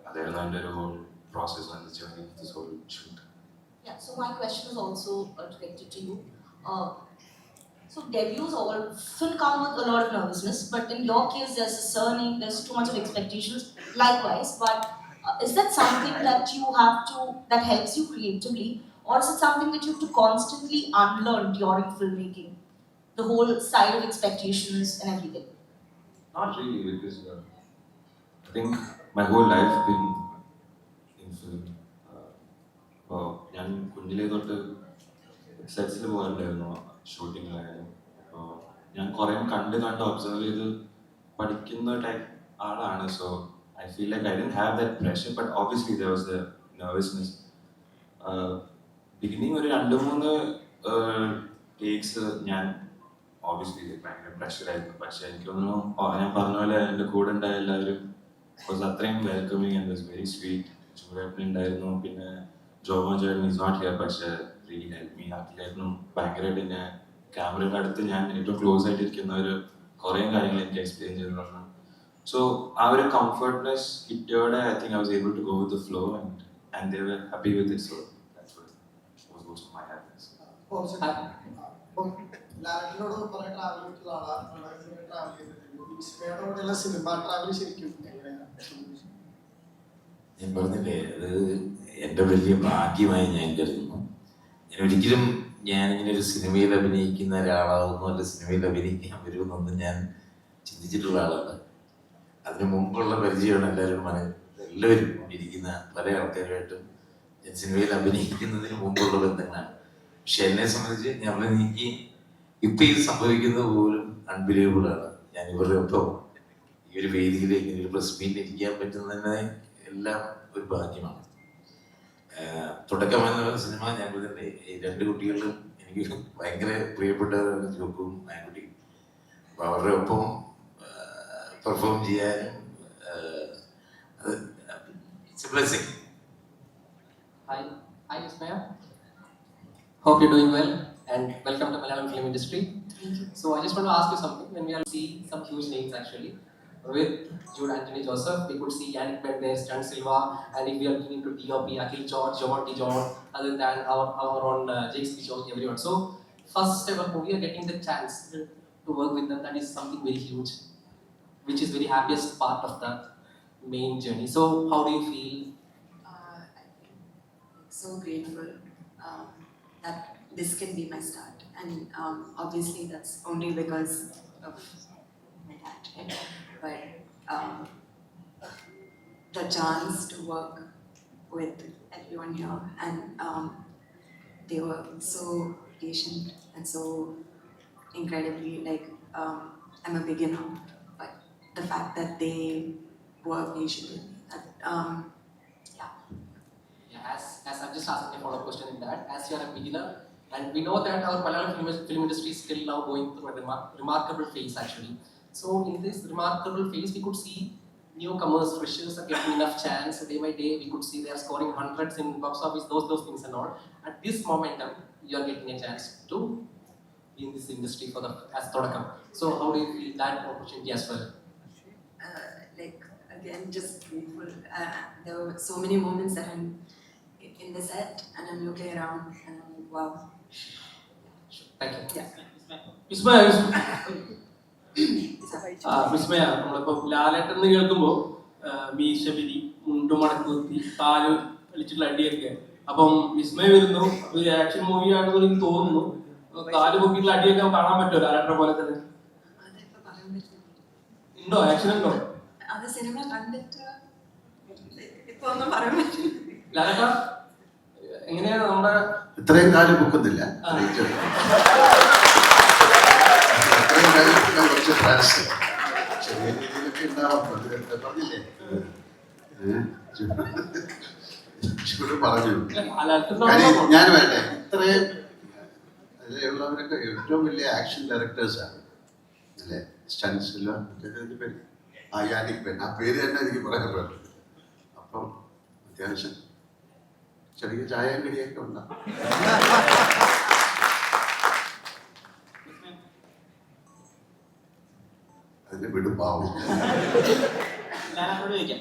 അതായിരുന്നു എൻ്റെ ഒരു whole process and the journey of this whole shoot. Yeah, so my question is also directed to you. So debuts often come with a lot of nervousness, but in your case there's a surname, there's too much of expectations likewise, but is that something that you have to, that helps you creatively, or is it something that you have to constantly unlearn during filmmaking? The whole side of expectations and everything? Not really, because I think my whole life been film. അപ്പോൾ ഞാൻ കുഞ്ഞിലേ തൊട്ട് സെറ്റ്സിൽ പോകാറുണ്ടായിരുന്നു ഷൂട്ടിങ്ങിലായാലും. അപ്പോൾ ഞാൻ കുറേ കണ്ട് observe ചെയ്ത് പഠിക്കുന്ന ടൈപ്പ് ആളാണ്. So I feel like I didn't have that pressure, but obviously there was the nervousness. Beginning ഒരു 2-3 ടേക്സ് ഞാൻ ഓബിയസ്ലി ഭയങ്കര പ്രഷറായിരുന്നു. പക്ഷെ എനിക്ക് തോന്നുന്നു ഞാൻ പറഞ്ഞ പോലെ എൻ്റെ കൂടെ ഉണ്ടായ എല്ലാവരും അത്രയും welcoming and was very sweet. ചൂടേട്ടൻ ഉണ്ടായിരുന്നു, പിന്നെ ജോമോൻ ചേട്ടൻ ഈസ് നോട്ട് ഹിയർ, പക്ഷെ റിയലി ഹെൽപ്പ് മീ. അതിലായിരുന്നു ഭയങ്കരമായിട്ട് എന്നെ ക്യാമറയുടെ അടുത്ത് ഞാൻ ഏറ്റവും ക്ലോസ് ആയിട്ടിരിക്കുന്നവർ കുറേ കാര്യങ്ങൾ എനിക്ക് എക്സ്പ്ലെയിൻ ചെയ്ത് തന്നു. സോ ആ ഒരു കംഫർട്ട്നെസ് കിട്ടിയോടെ I think I was able to go with the flow and they were happy with it. So that's was also my happiness. ലാലേട്ടനോട് കുറെ ട്രാവൽ ചെയ്തിട്ടുള്ള ആളാണ്, ട്രാവൽ ചെയ്തിട്ടുണ്ട്. വിസ്മയോടുള്ള സിനിമ ട്രാവൽ ശരിക്കും എങ്ങനെയാണ്? ഞാൻ പറഞ്ഞില്ലേ, അത് എൻ്റെ വലിയ ഭാഗ്യമായി ഞാൻ കരുതുന്നു. ഒരിക്കലും ഞാനിങ്ങനെ ഒരു സിനിമയിൽ അഭിനയിക്കുന്ന ഒരാളാവുന്നു, അല്ല സിനിമയിൽ അഭിനയിക്കാൻ വരുമെന്നൊന്നും ഞാൻ ചിന്തിച്ചിട്ടുള്ള ആളാണ്. അതിന് മുമ്പുള്ള പരിചയമാണ് എല്ലാവരും ഇരിക്കുന്ന പല ആൾക്കാരുമായിട്ടും ഞാൻ സിനിമയിൽ അഭിനയിക്കുന്നതിന് മുമ്പുള്ള ബന്ധങ്ങളാണ്. പക്ഷെ എന്നെ സംബന്ധിച്ച് എനിക്ക് ഇപ്പം ഇത് സംഭവിക്കുന്നത് പോലും അൺബിലീവബിളാണ്. ഞാൻ ഇവരുടെ ഒപ്പം ഈ ഒരു വേദിയിൽ ഇങ്ങനെ ഒരു പ്രസ് മീറ്റിൽ ഇരിക്കാൻ പറ്റുന്നതിനെ എല്ലാം ഒരു ഭാഗ്യമാണ്. തുടക്കം എന്ന സിനിമ ഞാൻ പറഞ്ഞില്ലേ, ഈ 2 കുട്ടികളിലും എനിക്ക് ഭയങ്കര പ്രിയപ്പെട്ടവരാണ് ജോക്കും ആൻകുട്ടിയും. അപ്പോൾ അവരുടെ ഒപ്പം പെർഫോം ചെയ്യാനും it's A blessing. Hi Vismaya. Hope you're doing well and welcome to Malayalam film industry. Thank you. So I just want to ask you something. When we are seeing some huge names actually, with Jude Anthony Joseph, we could see Yannick Bender, Stan Silva, and if we are looking into DOP, Akhil George, Jamonti John, other than our own Jakes Pichon, everyone. So first ever movie, are getting the chance to work with them. That is something very huge, which is very happiest part of that main journey. So how do you feel? I feel so grateful that this can be my start, and obviously that's only because of my dad, right? But the chance to work with everyone here, and they were so patient and so incredibly I'm a beginner, but the fact that they were patient with me. That, Yeah, as I'm just asking a follow-up question in that, as you are a beginner, and we know that our Malayalam film industry is still now going through a remarkable phase actually. So in this remarkable phase, we could see newcomers, freshers are getting enough chance day by day. We could see they are scoring hundreds in box office, those things and all. At this momentum, you are getting a chance to be in this industry for as Thodakam. So how do you feel that opportunity as well? like again, just grateful. There were so many moments that I'm in the set and I'm looking around and I'm like, wow. Thank you. Yeah. വിസ്മയ നമ്മളിപ്പോ ലാലേട്ടൻ എന്ന് കേൾക്കുമ്പോ മീശപിരി മുണ്ടു മടക്കുത്തി കാല് വലിച്ചിട്ടുള്ള അടിയൊക്കെ അപ്പം വിസ്മയ വരുന്നു ഒരു action movie ആണെന്ന് എനിക്ക് തോന്നുന്നു കാല് പൊക്കിയിട്ടുള്ള അടിയൊക്കെ കാണാൻ പറ്റുമോ ലാലേട്ടനെ പോലെ തന്നെ ഉണ്ടോ ആക്ഷൻ ഉണ്ടോ അത് സിനിമ കണ്ടിട്ട് ഇപ്പൊ ഒന്നും പറയാൻ പറ്റില്ല. ലാലേട്ട എങ്ങനെയാണ് നമ്മുടെ ഇത്രയും കാലം പൊക്കുന്നില്ല, കുറച്ച് ഫ്രാൻസ് ചെറിയ രീതിയിലൊക്കെ ഉണ്ടാവാം. പറഞ്ഞില്ലേ പറഞ്ഞു. ഞാൻ വേണ്ടേ ഇത്രയും അതിലുള്ളവരൊക്കെ ഏറ്റവും വലിയ ആക്ഷൻ ഡയറക്ടേഴ്സാണ് അല്ലേ? സ്റ്റൺസിലോ പേര് യാനിക് പെൻ, ആ പേര് തന്നെ എനിക്ക് പറയാൻ പറ്റും. അപ്പം അത്യാവശ്യം ചെറിയ ചായയും കടിയൊക്കെ ഉണ്ടാവും. അതിന് വിടുപാവും. ഞാനോട് ചോദിക്കാം,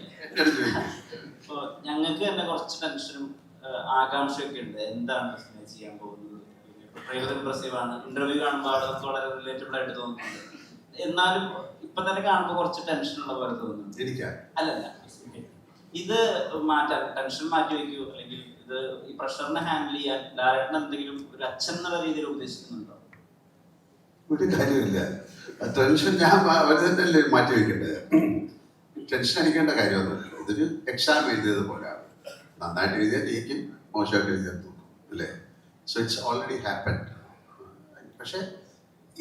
ഇപ്പൊ ഞങ്ങൾക്ക് തന്നെ കുറച്ച് ടെൻഷനും ആകാംക്ഷയൊക്കെ ഉണ്ട്. എന്താണ് വിസ്മയ ചെയ്യാൻ പോകുന്നത്? ട്രെയിലർ ഇംപ്രസീവ് ആണ്, ഇന്റർവ്യൂ കാണുമ്പോൾ അതൊക്കെ വളരെ റിലേറ്റബിൾ ആയിട്ട് തോന്നുന്നുണ്ട്. എന്നാലും ഇപ്പൊ തന്നെ കാണുമ്പോൾ കുറച്ച് ടെൻഷൻ ഉള്ള പോലെ തോന്നുന്നു. അല്ലല്ല, ഇത് മാറ്റാൻ ടെൻഷൻ മാറ്റി വയ്ക്കൂ, അല്ലെങ്കിൽ ഇത് ഈ പ്രഷറിനെ ഹാൻഡിൽ ചെയ്യാൻ ലാലേട്ടൻ എന്തെങ്കിലും ഒരു അച്ഛൻ എന്നുള്ള രീതിയിൽ ഉദ്ദേശിക്കുന്നുണ്ടോ? ഒരു കാര്യമില്ല, ടെൻഷൻ ഞാൻ അവർ തന്നെയല്ലേ മാറ്റി വെക്കേണ്ടത്. ടെൻഷൻ അടിക്കേണ്ട കാര്യമൊന്നുമില്ല. ഇതൊരു എക്സാം എഴുതിയത് പോലെയാണ്. നന്നായിട്ട് എഴുതിയാൽ ജയിക്കും, മോശമായിട്ട് എഴുതിയാൽ തോന്നും അല്ലേ? So it's already happened. പക്ഷെ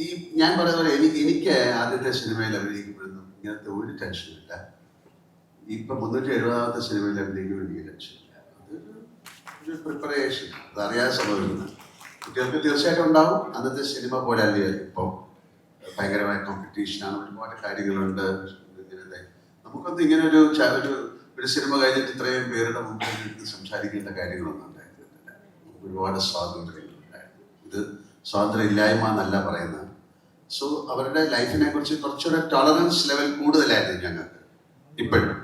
ഈ ഞാൻ പറയുന്ന പോലെ എനിക്ക് ആദ്യത്തെ സിനിമയിൽ അഭിനയിക്കുമ്പോഴൊന്നും ഇങ്ങനത്തെ ഒരു ടെൻഷനില്ല. ഇപ്പം 370ാമത്തെ സിനിമയിൽ അഭിനയിക്കുമ്പോൾ എനിക്ക് ടെൻഷനില്ല. അതൊരു പ്രിപ്പറേഷൻ, അതറിയാതെ സംഭവിക്കുന്നത്. കുട്ടികൾക്ക് തീർച്ചയായിട്ടും ഉണ്ടാവും. അന്നത്തെ സിനിമ പോലെ അല്ലേ ഇപ്പോൾ ഭയങ്കരമായ കോമ്പറ്റീഷനാണ്, ഒരുപാട് കാര്യങ്ങളുണ്ട്. നമുക്കൊന്നും ഇങ്ങനെ ഒരു സിനിമ കഴിഞ്ഞിട്ട് ഇത്രയും പേരുടെ മുമ്പിൽ സംസാരിക്കേണ്ട കാര്യങ്ങളൊന്നും ഉണ്ടായിരുന്നില്ല. ഒരുപാട് സ്വാതന്ത്ര്യങ്ങളുണ്ടായിരുന്നു. ഇത് സ്വാതന്ത്ര്യം ഇല്ലായ്മ എന്നല്ല പറയുന്നത്. സോ അവരുടെ ലൈഫിനെ കുറിച്ച് കുറച്ചുകൂടെ ടോളറൻസ് ലെവൽ കൂടുതലായിരുന്നു ഞങ്ങൾക്ക്. ഇപ്പോഴും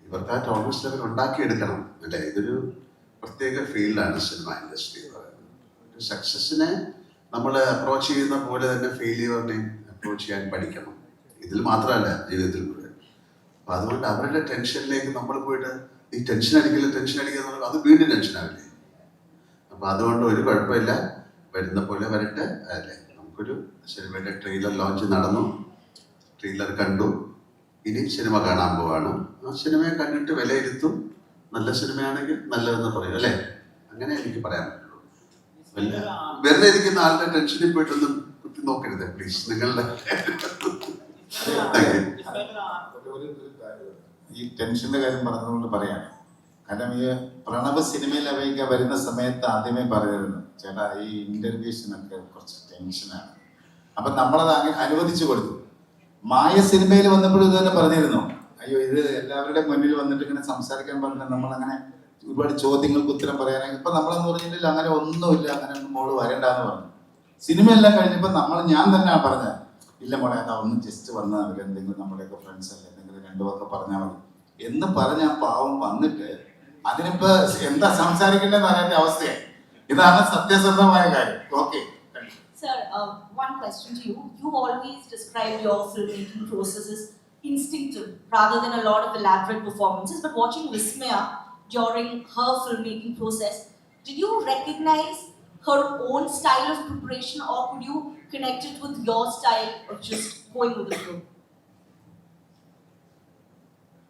ഇവർക്ക് ആ ടോളറൻസ് ലെവൽ ഉണ്ടാക്കിയെടുക്കണം അല്ലേ? ഇതൊരു പ്രത്യേക ഫീൽഡാണ് സിനിമ ഇൻഡസ്ട്രി എന്ന് പറയുന്നത്. സക്സസിനെ നമ്മൾ അപ്രോച്ച് ചെയ്യുന്ന പോലെ തന്നെ ഫെയിലിയറിനെയും അപ്രോച്ച് ചെയ്യാൻ പഠിക്കണം. ഇതിൽ മാത്രമല്ല, ജീവിതത്തിൽ മുഴുവൻ. അപ്പം അതുകൊണ്ട് അവരുടെ ടെൻഷനിലേക്ക് നമ്മൾ പോയിട്ട് ഈ ടെൻഷൻ അടിക്കുക അത് വീണ്ടും ടെൻഷനാവില്ലേ? അപ്പം അതുകൊണ്ട് ഒരു കുഴപ്പമില്ല, വരുന്ന പോലെ വരട്ടെ അല്ലേ? നമുക്കൊരു സിനിമയുടെ ട്രെയിലർ ലോഞ്ച് നടന്നു, ട്രെയിലർ കണ്ടു, ഇനി സിനിമ കാണാൻ പോവാണ്. ആ സിനിമയെ കണ്ടിട്ട് വിലയിരുത്തും. നല്ല സിനിമയാണെങ്കിൽ നല്ലതെന്ന് പറയും അല്ലേ? അങ്ങനെ എനിക്ക് പറയാൻ പറ്റുള്ളൂ. വെറുതെ ഇരിക്കുന്ന ആളുടെ ടെൻഷനിൽ പോയിട്ടൊന്നും കുത്തി നോക്കരുത് പ്ലീസ്. നിങ്ങളുടെ ഈ ടെൻഷന്റെ കാര്യം പറഞ്ഞതുകൊണ്ട് പറയാണ്. കാരണം ഈ പ്രണവ് സിനിമയിൽ അഭിനയിക്കാൻ വരുന്ന സമയത്ത് ആദ്യമേ പറയുമായിരുന്നു, ചേട്ടാ ഈ ഇന്റർവ്യൂസിനൊക്കെ കുറച്ച് ടെൻഷനാണ്. അപ്പൊ നമ്മളത് അനുവദിച്ചു കൊടുത്തു. മായ സിനിമയിൽ വന്നപ്പോഴും ഇത് തന്നെ പറഞ്ഞിരുന്നു, അയ്യോ ഇത് എല്ലാവരുടെ മുന്നിൽ വന്നിട്ട് ഇങ്ങനെ സംസാരിക്കാൻ പറഞ്ഞാൽ നമ്മളങ്ങനെ ഒരുപാട് ചോദ്യങ്ങൾക്ക് ഉത്തരം പറയാനായി. ഇപ്പൊ നമ്മളെന്ന് പറഞ്ഞിട്ടില്ല, അങ്ങനെ ഒന്നുമില്ല, അങ്ങനെ ഒന്നും മോള് വരണ്ടെന്ന് പറഞ്ഞു. സിനിമയെല്ലാം കഴിഞ്ഞപ്പോൾ ഞാൻ തന്നെ പറഞ്ഞത്, ഇല്ല മോളെ അതാ ഒന്ന് ജസ്റ്റ് വന്നാൽ അവരെന്തെങ്കിലും നമ്മുടെയൊക്കെ ഫ്രണ്ട്സ് അല്ലേ എന്തെങ്കിലും രണ്ടു വാക്ക് പറഞ്ഞാൽ മതി എന്ന് പറഞ്ഞ പാവം വന്നിട്ട് അതിനിപ്പോ എന്താ സംസാരിക്കേണ്ടതെന്ന് അറിയാത്ത അവസ്ഥയായി. ഇതാണ് സത്യസന്ധമായ കാര്യം. Okay. Sir, one question to you. You always describe your filmmaking process as instinctive rather than a lot of elaborate performances. But watching Vismaya during her filmmaking process, did you recognize her own style of preparation, or could you connect it with your style of just going with the flow?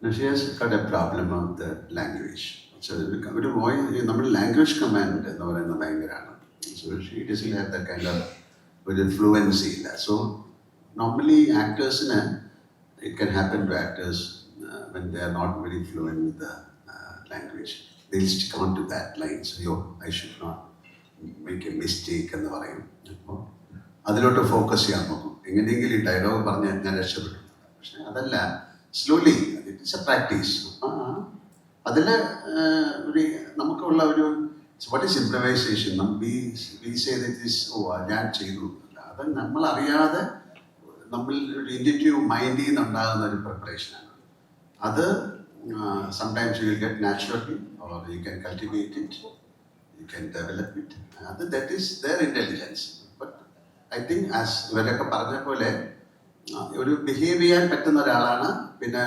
No, she has got a problem of the language. So ഒരു നമ്മുടെ language command എന്ന് പറയുന്നത് ഭയങ്കരമാണ്. So she doesn't have that kind of ഒരു fluency ഇല്ല. So normally ആക്ടേഴ്സിന് it can happen to actors when they are not very fluent with the language. They'll stick on to that line. So, I should not make a mistake എന്ന് പറയും. അപ്പോൾ അതിലോട്ട് focus ചെയ്യാൻ നോക്കും. എങ്ങനെയെങ്കിലും ഈ ഡയലോഗ് പറഞ്ഞ് ഞാൻ രക്ഷപ്പെടും. പക്ഷെ അതല്ല, slowly it is A practice. അതിൽ ഒരു നമുക്കുള്ള ഒരു വാട്ട് ഈസ് ഇംപ്രവൈസേഷൻ, ഞാൻ ചെയ്തു, അത് നമ്മൾ അറിയാതെ നമ്മൾ ഒരു ഇൻഡ്യൂറ്റീവ് മൈൻഡിൽ നിന്നുണ്ടാകുന്ന ഒരു പ്രിപ്പറേഷനാണ്. അത് sometimes you will get naturally or you can cultivate it, you can develop it. That is their intelligence. But I think as ഇവരൊക്കെ പറഞ്ഞ പോലെ ഒരു ബിഹേവ് ചെയ്യാൻ പറ്റുന്ന ഒരാളാണ്. പിന്നെ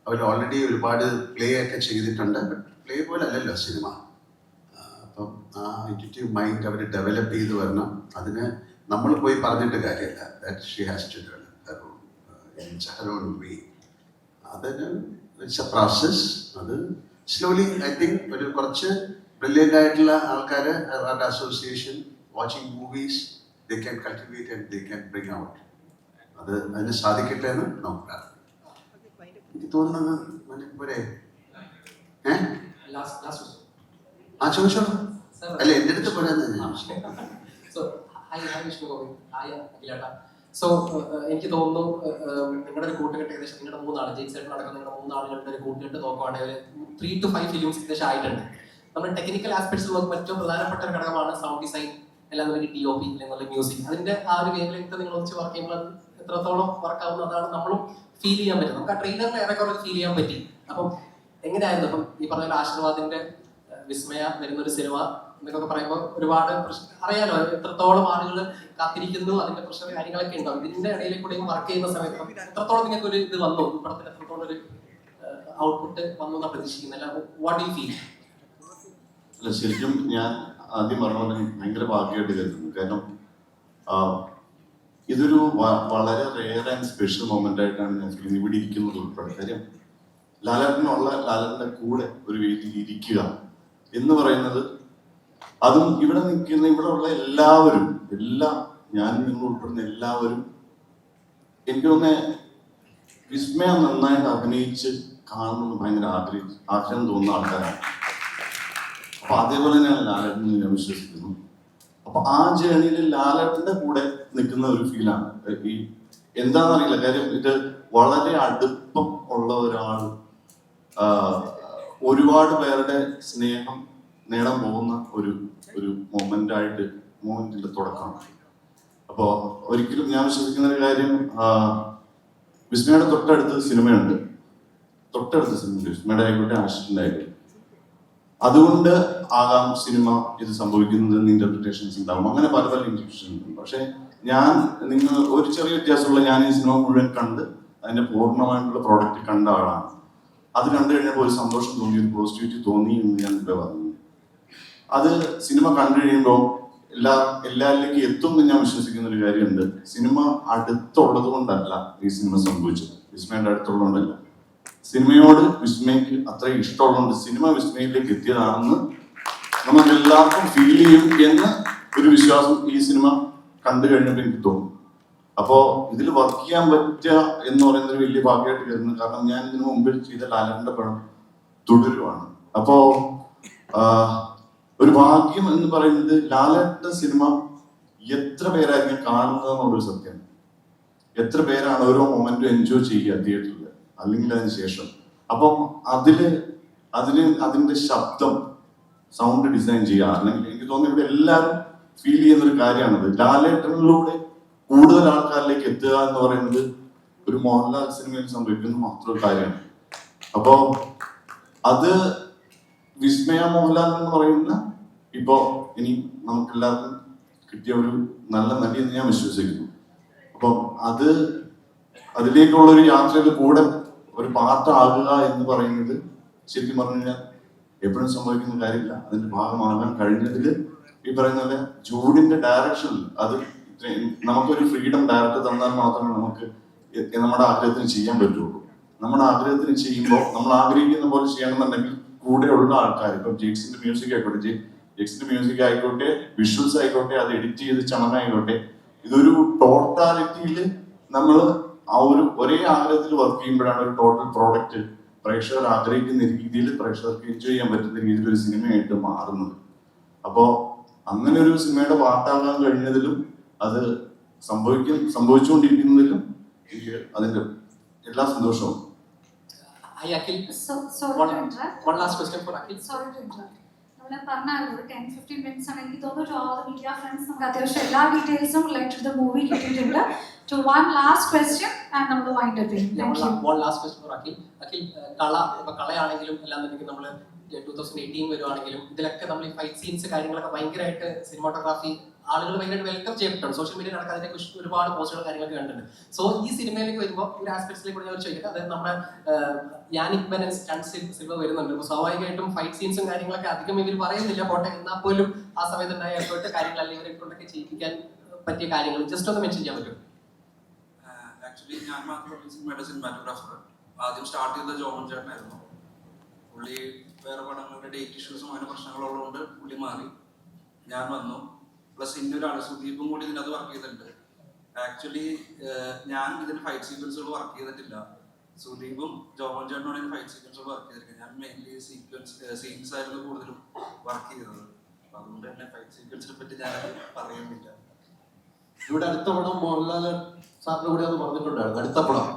അവർ ഓൾറെഡി ഒരുപാട് പ്ലേ ഒക്കെ ചെയ്തിട്ടുണ്ട്. ബട്ട് പ്ലേ പോലെ അല്ലല്ലോ സിനിമ. അപ്പം ആ ഇൻഡ്യൂറ്റീവ് മൈൻഡ് അവർ ഡെവലപ്പ് ചെയ്ത് വരണം. അതിന് നമ്മൾ പോയി പറഞ്ഞിട്ട് കാര്യമില്ല. That she has to develop her own way. അതിന് ഇറ്റ്സ് എ പ്രോസസ്. അത് സ്ലോലി ഐ തിങ്ക് ഒരു കുറച്ച് ബ്രില്യൻ്റ് ആയിട്ടുള്ള ആൾക്കാർ അവരുടെ association watching movies they can cultivate and they can bring out. അതിന് സാധിക്കട്ടെ എന്ന് നമുക്ക് പ്രാർത്ഥിക്കാം. എനിക്ക് തോന്നുന്നത് പോരെ? ചോദിച്ചോ. അല്ല, എൻ്റെ അടുത്ത് പോരാന്ന്. സോ എനിക്ക് തോന്നുന്നു നിങ്ങളുടെ ഒരു കൂട്ടുകെട്ട് ഏകദേശം നിങ്ങളുടെ 3 ആൾ, ജെയ്ക്ക് സൈഡ് നടക്കുന്ന നിങ്ങളുടെ 3 ആളുകളുടെ ഒരു കൂട്ടുകെട്ട് നോക്കുവാണെങ്കിൽ 3 to 5 ഫിലിംസ് ഏകദേശം ആയിട്ടുണ്ട്. നമ്മൾ ടെക്നിക്കൽ ആസ്പെക്ട്സ് നോക്കുമ്പോൾ ഏറ്റവും പ്രധാനപ്പെട്ട ഒരു ഘടകമാണ് സൗണ്ട് ഡിസൈൻ, എല്ലാം തന്നെ DOP അല്ലെങ്കിൽ മ്യൂസിക്. അതിന്റെ ആ ഒരു വേഗലത്ത് നിങ്ങൾ ഒന്നിച്ച് വർക്ക് ചെയ്യുമ്പോൾ അത് എത്രത്തോളം വർക്കാവുന്നു അതാണ് നമ്മളും ഫീൽ ചെയ്യാൻ പറ്റും. നമുക്ക് ആ ട്രെയിലറിൽ ഏറെക്കുറെ ഫീൽ ചെയ്യാൻ പറ്റി. അപ്പം എങ്ങനെയായിരുന്നു അപ്പം ഈ പറഞ്ഞ ആശീർവാദിന്റെ വിസ്മയ വരുന്നൊരു സിനിമ എന്നൊക്കെ പറയുമ്പോൾ ഒരുപാട് അറിയാലോ എത്രത്തോളം ആളുകൾ കാത്തിരിക്കുന്നു, അതിന്റെ പ്രശ്ന കാര്യങ്ങളൊക്കെ ഉണ്ടാവും. ഇതിന്റെ ഇടയിൽ കൂടെ വർക്ക് ചെയ്യുന്ന സമയത്ത് എത്രത്തോളം നിങ്ങൾക്ക് ഒരു ഇത് വന്നു, ഈ പടത്തിന് എത്രത്തോളം ഒരു ഔട്ട്പുട്ട് വന്നു എന്നാണ് പ്രതീക്ഷിക്കുന്നില്ല. What do you feel? അല്ല, ശരിക്കും ഞാൻ ആദ്യം പറഞ്ഞ ഭയങ്കര ഭാഗ്യമായിട്ട് കരുതുന്നു. കാരണം ഇതൊരു വളരെ റെയർ ആൻഡ് സ്പെഷ്യൽ മൊമെന്റ് ആയിട്ടാണ് ഞാൻ ഫീൽ ഇവിടെ ഇരിക്കുന്നത് ഉൾപ്പെടെ. കാര്യം ലാലന്റെ കൂടെ ഒരു വേദിയിൽ ഇരിക്കുക എന്ന് പറയുന്നത്, അതും ഇവിടെ നിൽക്കുന്ന ഇവിടെ ഉള്ള എല്ലാവരും, ഞാൻ നിങ്ങൾ ഉൾപ്പെടുന്ന എല്ലാവരും എനിക്ക് തോന്നുന്ന വിസ്മയ നന്നായിട്ട് അഭിനയിച്ച് കാണണമെന്ന് ഭയങ്കര ആഗ്രഹം തോന്നുന്ന ആൾക്കാരാണ്. അപ്പൊ അതേപോലെ തന്നെയാണ് ലാലേട്ടൻ ഞാൻ വിശ്വസിക്കുന്നു. അപ്പൊ ആ ജേണിയിൽ ലാലേട്ടന്റെ കൂടെ നിൽക്കുന്ന ഒരു ഫീലാണ്. ഈ എന്താണെന്നറിയില്ല, കാര്യം ഇത് വളരെ അടുപ്പം ഉള്ള ഒരാൾ ഒരുപാട് പേരുടെ സ്നേഹം നേടാൻ പോകുന്ന ഒരു മൊമെന്റിന്റെ തുടക്കമാണ്. അപ്പോൾ ഒരിക്കലും ഞാൻ വിശ്വസിക്കുന്ന ഒരു കാര്യം, വിസ്മയുടെ തൊട്ടടുത്ത് സിനിമയുണ്ട്, വിസ്മയുടെ ആയിക്കോട്ടെ, ആഷിന്റെ ആയിക്കോട്ടെ. അതുകൊണ്ട് ആകാം സിനിമ ഇത് സംഭവിക്കുന്നത് ഇന്റർപ്രിറ്റേഷൻസ് ഉണ്ടാവും, അങ്ങനെ പല ഇന്റർപ്രിറ്റേഷൻസ് ഉണ്ട്. പക്ഷെ നിങ്ങൾ ഒരു ചെറിയ വ്യത്യാസമുള്ള, ഞാൻ ഈ സിനിമ മുഴുവൻ കണ്ട് അതിന്റെ പൂർണ്ണമായിട്ടുള്ള പ്രോഡക്റ്റ് കണ്ട ആളാണ്. അത് കണ്ടു കഴിഞ്ഞപ്പോൾ ഒരു സന്തോഷം തോന്നി, ഒരു പോസിറ്റിവിറ്റി തോന്നി എന്ന് ഞാൻ ഇവിടെ പറഞ്ഞു. അത് സിനിമ കണ്ടു കഴിയുമ്പോൾ എല്ലാവരിലേക്കും എത്തും എന്ന് ഞാൻ വിശ്വസിക്കുന്ന ഒരു കാര്യമുണ്ട്. സിനിമ അടുത്തുള്ളത് കൊണ്ടല്ല ഈ സിനിമ സംഭവിച്ചത്, വിസ്മയുടെ അടുത്തുള്ളതുകൊണ്ടല്ല. സിനിമയോട് വിസ്മയ്ക്ക് അത്ര ഇഷ്ടമുള്ളതുകൊണ്ട് സിനിമ വിസ്മയിലേക്ക് എത്തിയതാണെന്ന് നമുക്ക് എല്ലാവർക്കും ഫീൽ ചെയ്യും എന്ന് ഒരു വിശ്വാസം ഈ സിനിമ കണ്ടു കഴിഞ്ഞപ്പോൾ എനിക്ക് തോന്നും. അപ്പോ ഇതിൽ വർക്ക് ചെയ്യാൻ പറ്റുക എന്ന് പറയുന്നത് ഒരു വലിയ ഭാഗ്യമായിട്ട് കരുതുന്നു. കാരണം ഞാൻ ഇതിനു മുമ്പിൽ ചെയ്ത ലാലന്റെ പടം തുടരുവാണ്. അപ്പോ ഒരു ഭാഗ്യം എന്ന് പറയുന്നത്, ലാലന്റെ സിനിമ എത്ര പേരായിരിക്കും കാണുന്നത് എന്നുള്ളൊരു സത്യം. എത്ര പേരാണ് ഓരോ മൊമെന്റും എൻജോയ് ചെയ്യുക തിയേറ്ററിൽ അല്ലെങ്കിൽ അതിന് ശേഷം. അപ്പം അതിന്റെ ശബ്ദം, സൗണ്ട് ഡിസൈൻ ചെയ്യുക, അല്ലെങ്കിൽ എനിക്ക് തോന്നുന്നു ഇവിടെ എല്ലാവരും ഫീൽ ചെയ്യുന്ന ഒരു കാര്യമാണത്. ലാലേട്ടനിലൂടെ കൂടുതൽ ആൾക്കാരിലേക്ക് എത്തുക എന്ന് പറയുന്നത് ഒരു മോഹൻലാൽ സിനിമയിൽ സംഭവിക്കുന്ന മാത്രം കാര്യമാണ്. അപ്പോ അത് വിസ്മയ മോഹൻലാൽ എന്ന് പറയുന്ന ഇപ്പോ ഇനി നമുക്കെല്ലാവർക്കും കിട്ടിയ ഒരു നല്ല നടി എന്ന് ഞാൻ വിശ്വസിക്കുന്നു. അപ്പം അതിലേക്കുള്ള ഒരു യാത്രയിൽ കൂടെ ഒരു പാർട്ടാകുക എന്ന് പറയുന്നത് ശരിക്കും പറഞ്ഞു കഴിഞ്ഞാൽ എപ്പോഴും സംഭവിക്കുന്ന കാര്യമില്ല. അതിന്റെ ഭാഗമാകാൻ കഴിഞ്ഞതിൽ ഈ പറയുന്ന പോലെ ജൂഡിന്റെ ഡയറക്ഷനിൽ അത് നമുക്കൊരു ഫ്രീഡം ഡയറക്ടർ തന്നാൽ മാത്രമേ നമുക്ക് നമ്മുടെ ആഗ്രഹത്തിന് ചെയ്യാൻ പറ്റുള്ളൂ. നമ്മുടെ ആഗ്രഹത്തിന് ചെയ്യുമ്പോൾ നമ്മൾ ആഗ്രഹിക്കുന്ന പോലെ ചെയ്യണമെന്നുണ്ടെങ്കിൽ കൂടെയുള്ള ആൾക്കാർ, ഇപ്പം ജെയ്ക്സിന്റെ മ്യൂസിക് ആയിക്കോട്ടെ, ജെയ്ക്സിന്റെ മ്യൂസിക് ആയിക്കോട്ടെ, വിഷ്വൽസ് ആയിക്കോട്ടെ, അത് എഡിറ്റ് ചെയ്ത് ചമനായിക്കോട്ടെ, ഇതൊരു ടോട്ടാലിറ്റിയിൽ നമ്മൾ ആ ഒരു ഒരേ ആഗ്രഹത്തിൽ വർക്ക് ചെയ്യുമ്പോഴാണ് ഒരു ടോട്ടൽ പ്രോഡക്റ്റ് പ്രേക്ഷകർ ആഗ്രഹിക്കുന്ന രീതിയിൽ പ്രേക്ഷകർക്ക് എൻജോയ് ചെയ്യാൻ പറ്റുന്ന രീതിയിൽ ഒരു സിനിമയായിട്ട് മാറുന്നത്. അപ്പോൾ അങ്ങനെ ഒരു സിനിമയുടെ പാർട്ടാകാൻ കഴിഞ്ഞതിലും അത് സംഭവിച്ചുകൊണ്ടിരിക്കുന്നതിലും എനിക്ക് അതിന്റെ എല്ലാ സന്തോഷവും. Hi Akhil. Sorry to interrupt. One last question for Akhil. Sorry to interrupt. നമ്മൾ പറഞ്ഞാൽ 10-15 minutes ആണ്. എനിക്ക് തോന്നുന്നു to all the media friends നമുക്ക് അത്യാവശ്യം എല്ലാ ഡീറ്റെയിൽസും റിലേറ്റഡ് ടു ദ മൂവി കിട്ടിയിട്ടുണ്ട്. To one last question and നമ്മൾ wind up ചെയ്യും. Thank you. One last question for Akhil. Akhil, കളയാണെങ്കിലും എല്ലാം തന്നെ നമ്മൾ 2018 വരുവാണെങ്കിലും ഇതിലൊക്കെ നമ്മൾ ഈ ഫൈറ്റ് സീൻസ് കാര്യങ്ങളൊക്കെ ഭയങ്കരമായിട്ട് സിനിമാറ്റോഗ്രാഫി ആളുകൾ ഭയങ്കരമായിട്ട് വെൽക്കം ചെയ്തിട്ടുണ്ട്. സോഷ്യൽ മീഡിയ നടക്കാൻ അതിനെ കുറിച്ച് ഒരുപാട് പോസ്റ്റുകൾ കാര്യങ്ങളൊക്കെ കണ്ടിട്ടുണ്ട്. സോ ഈ സിനിമയിലേക്ക് വരുമ്പോൾ ഒരു ആസ്പെക്ട്സിലേക്ക് കൂടി ഞാൻ ചോദിക്കട്ടെ. അതായത് നമ്മുടെ യാനിക് ബെൻ സ്റ്റണ്ട് സിൽവ വരുന്നുണ്ട്. അപ്പോൾ സ്വാഭാവികമായിട്ടും ഫൈറ്റ് സീൻസും കാര്യങ്ങളൊക്കെ അധികം ഇവർ പറയുന്നില്ല പോട്ടെ, എന്നാൽ പോലും ആ സമയത്ത് ഉണ്ടായ എഫേർട്ട് കാര്യങ്ങൾ അല്ലെങ്കിൽ ഇവരെ കൊണ്ടൊക്കെ ചെയ്യിപ്പിക്കാൻ പറ്റിയ കാര്യങ്ങൾ ജസ്റ്റ് ഒന്ന് മെൻഷൻ ചെയ്യാൻ പറ്റും? ആക്ച്വലി ഞാൻ മാത്രമല്ല സിനിമയുടെ സിനിമാറ്റോഗ്രാഫർ. ആദ്യം സ്റ്റാർട്ട് ചെയ്ത ജോമൻ ചേട്ടനായിരുന്നു. പുള്ളി വേറെ പടങ്ങളുടെ ഡേറ്റ് ഇഷ്യൂസും അങ്ങനെ പ്രശ്നങ്ങളുള്ളതുകൊണ്ട് പുള്ളി മാറി, ഞാൻ വന്നു. പ്ലസ് ഇന്നൊരാൾ സുദീപും കൂടി ഇതിനകത്ത് വർക്ക് ചെയ്തിട്ടുണ്ട്. ആക്ച്വലി ഞാൻ ഇതിന് ഫൈറ്റ് സീക്വൻസുകൾ വർക്ക് ചെയ്തിട്ടില്ല. സുദീപും ജോമൻ ചേട്ടനോട് ഫൈറ്റ് സീക്വൻസുകൾ വർക്ക് ചെയ്തിരിക്കുന്നത്. ഞാൻ മെയിൻലി സീൻസ് ആയിരുന്നു കൂടുതലും വർക്ക് ചെയ്തത്. അപ്പൊ അതുകൊണ്ട് തന്നെ ഫൈറ്റ് സീക്വൻസിനെ പറ്റി ഞാനത് പറയുന്നില്ല. ഇവിടെ അടുത്ത പടം മോഹൻലാൽ സാറിന്റെ കൂടെ ഒന്ന് പറഞ്ഞിട്ടുണ്ടായിരുന്നു. അടുത്ത പടം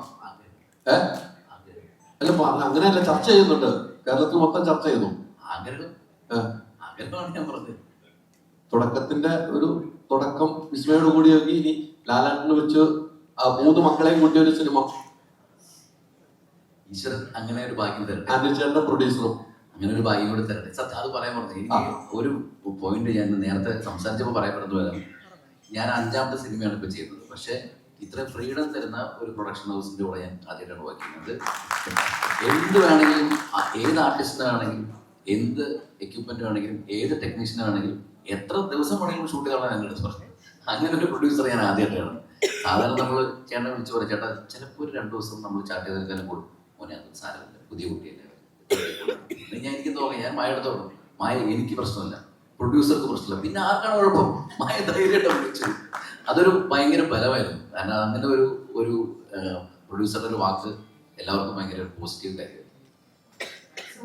അല്ല അങ്ങനെയല്ല, ചർച്ച ചെയ്യുന്നുണ്ട്. കേരളത്തിൽ മൊത്തം ചർച്ച ചെയ്യുന്നു. തുടക്കത്തിന്റെ ഒരു തുടക്കം വിസ്മയോട് കൂടി നോക്കി ഇനി ലാലാട്ടിന് വെച്ച് ആ 3 മക്കളെയും കൂട്ടിയ ഒരു സിനിമ. ഈശ്വരൻ അങ്ങനെ ഒരു ഭാഗ്യം തരട്ടെ. ആന്റണിച്ചേട്ടന്റെ പ്രൊഡ്യൂസറും അങ്ങനെ ഒരു ഭാഗ്യം കൂടി തരട്ടെ. സത്യം അത് പറയാൻ പറഞ്ഞു. എനിക്ക് ഒരു പോയിന്റ് ഞാൻ നേരത്തെ സംസാരിച്ചപ്പോൾ പറയപ്പെടുന്നത്, ഞാൻ 5ാമത്തെ സിനിമയാണ് ഇപ്പൊ ചെയ്യുന്നത്. പക്ഷെ ഇത്ര ഫ്രീഡം തരുന്ന ഒരു പ്രൊഡക്ഷൻ ഹൗസിന്റെ കൂടെ ഞാൻ ആദ്യമായിട്ടാണ് വർക്ക് ചെയ്യുന്നത്. എന്ത് വേണമെങ്കിലും, ഏത് ആർട്ടിസ്റ്റിനാണെങ്കിലും, എന്ത് എക്യുപ്മെന്റ് ആണെങ്കിലും, ഏത് ടെക്നീഷ്യനാണെങ്കിലും, എത്ര ദിവസം വേണമെങ്കിലും ഷൂട്ട് ചെയ്യാൻ എൻ്റെ അടുത്ത് പറഞ്ഞു. അങ്ങനെ ഒരു പ്രൊഡ്യൂസർ ഞാൻ ആദ്യമായിട്ടാണ്. സാധാരണ നമ്മൾ ചേട്ടനെ വിളിച്ച് പറയും, ചേട്ടാ ചിലപ്പോൾ ഒരു 2 ദിവസം നമ്മൾ ചാർട്ട് ചെയ്തെടുക്കാനും കൂടും. മോനെ അത് സാരമില്ല, പുതിയ കുട്ടിയല്ലേ. ഞാൻ എനിക്ക് തോന്നി, ഞാൻ മായ എടുത്തോളൂ. മായ എനിക്ക് പ്രശ്നമില്ല, പ്രൊഡ്യൂസർക്ക് പ്രശ്നമില്ല, പിന്നെ ആർക്കാണ് കുഴപ്പം? മായ ധൈര്യമായിട്ട് വിളിച്ചു. അതൊരു ഭയങ്കര ബലമായിരുന്നു. കാരണം അങ്ങനെ ഒരു പ്രൊഡ്യൂസറുടെ ഒരു വാക്ക് എല്ലാവർക്കും ഭയങ്കര പോസിറ്റീവ് കാര്യമായിരുന്നു.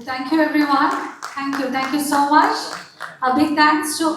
Thank you everyone. Thank you so much. A big thanks to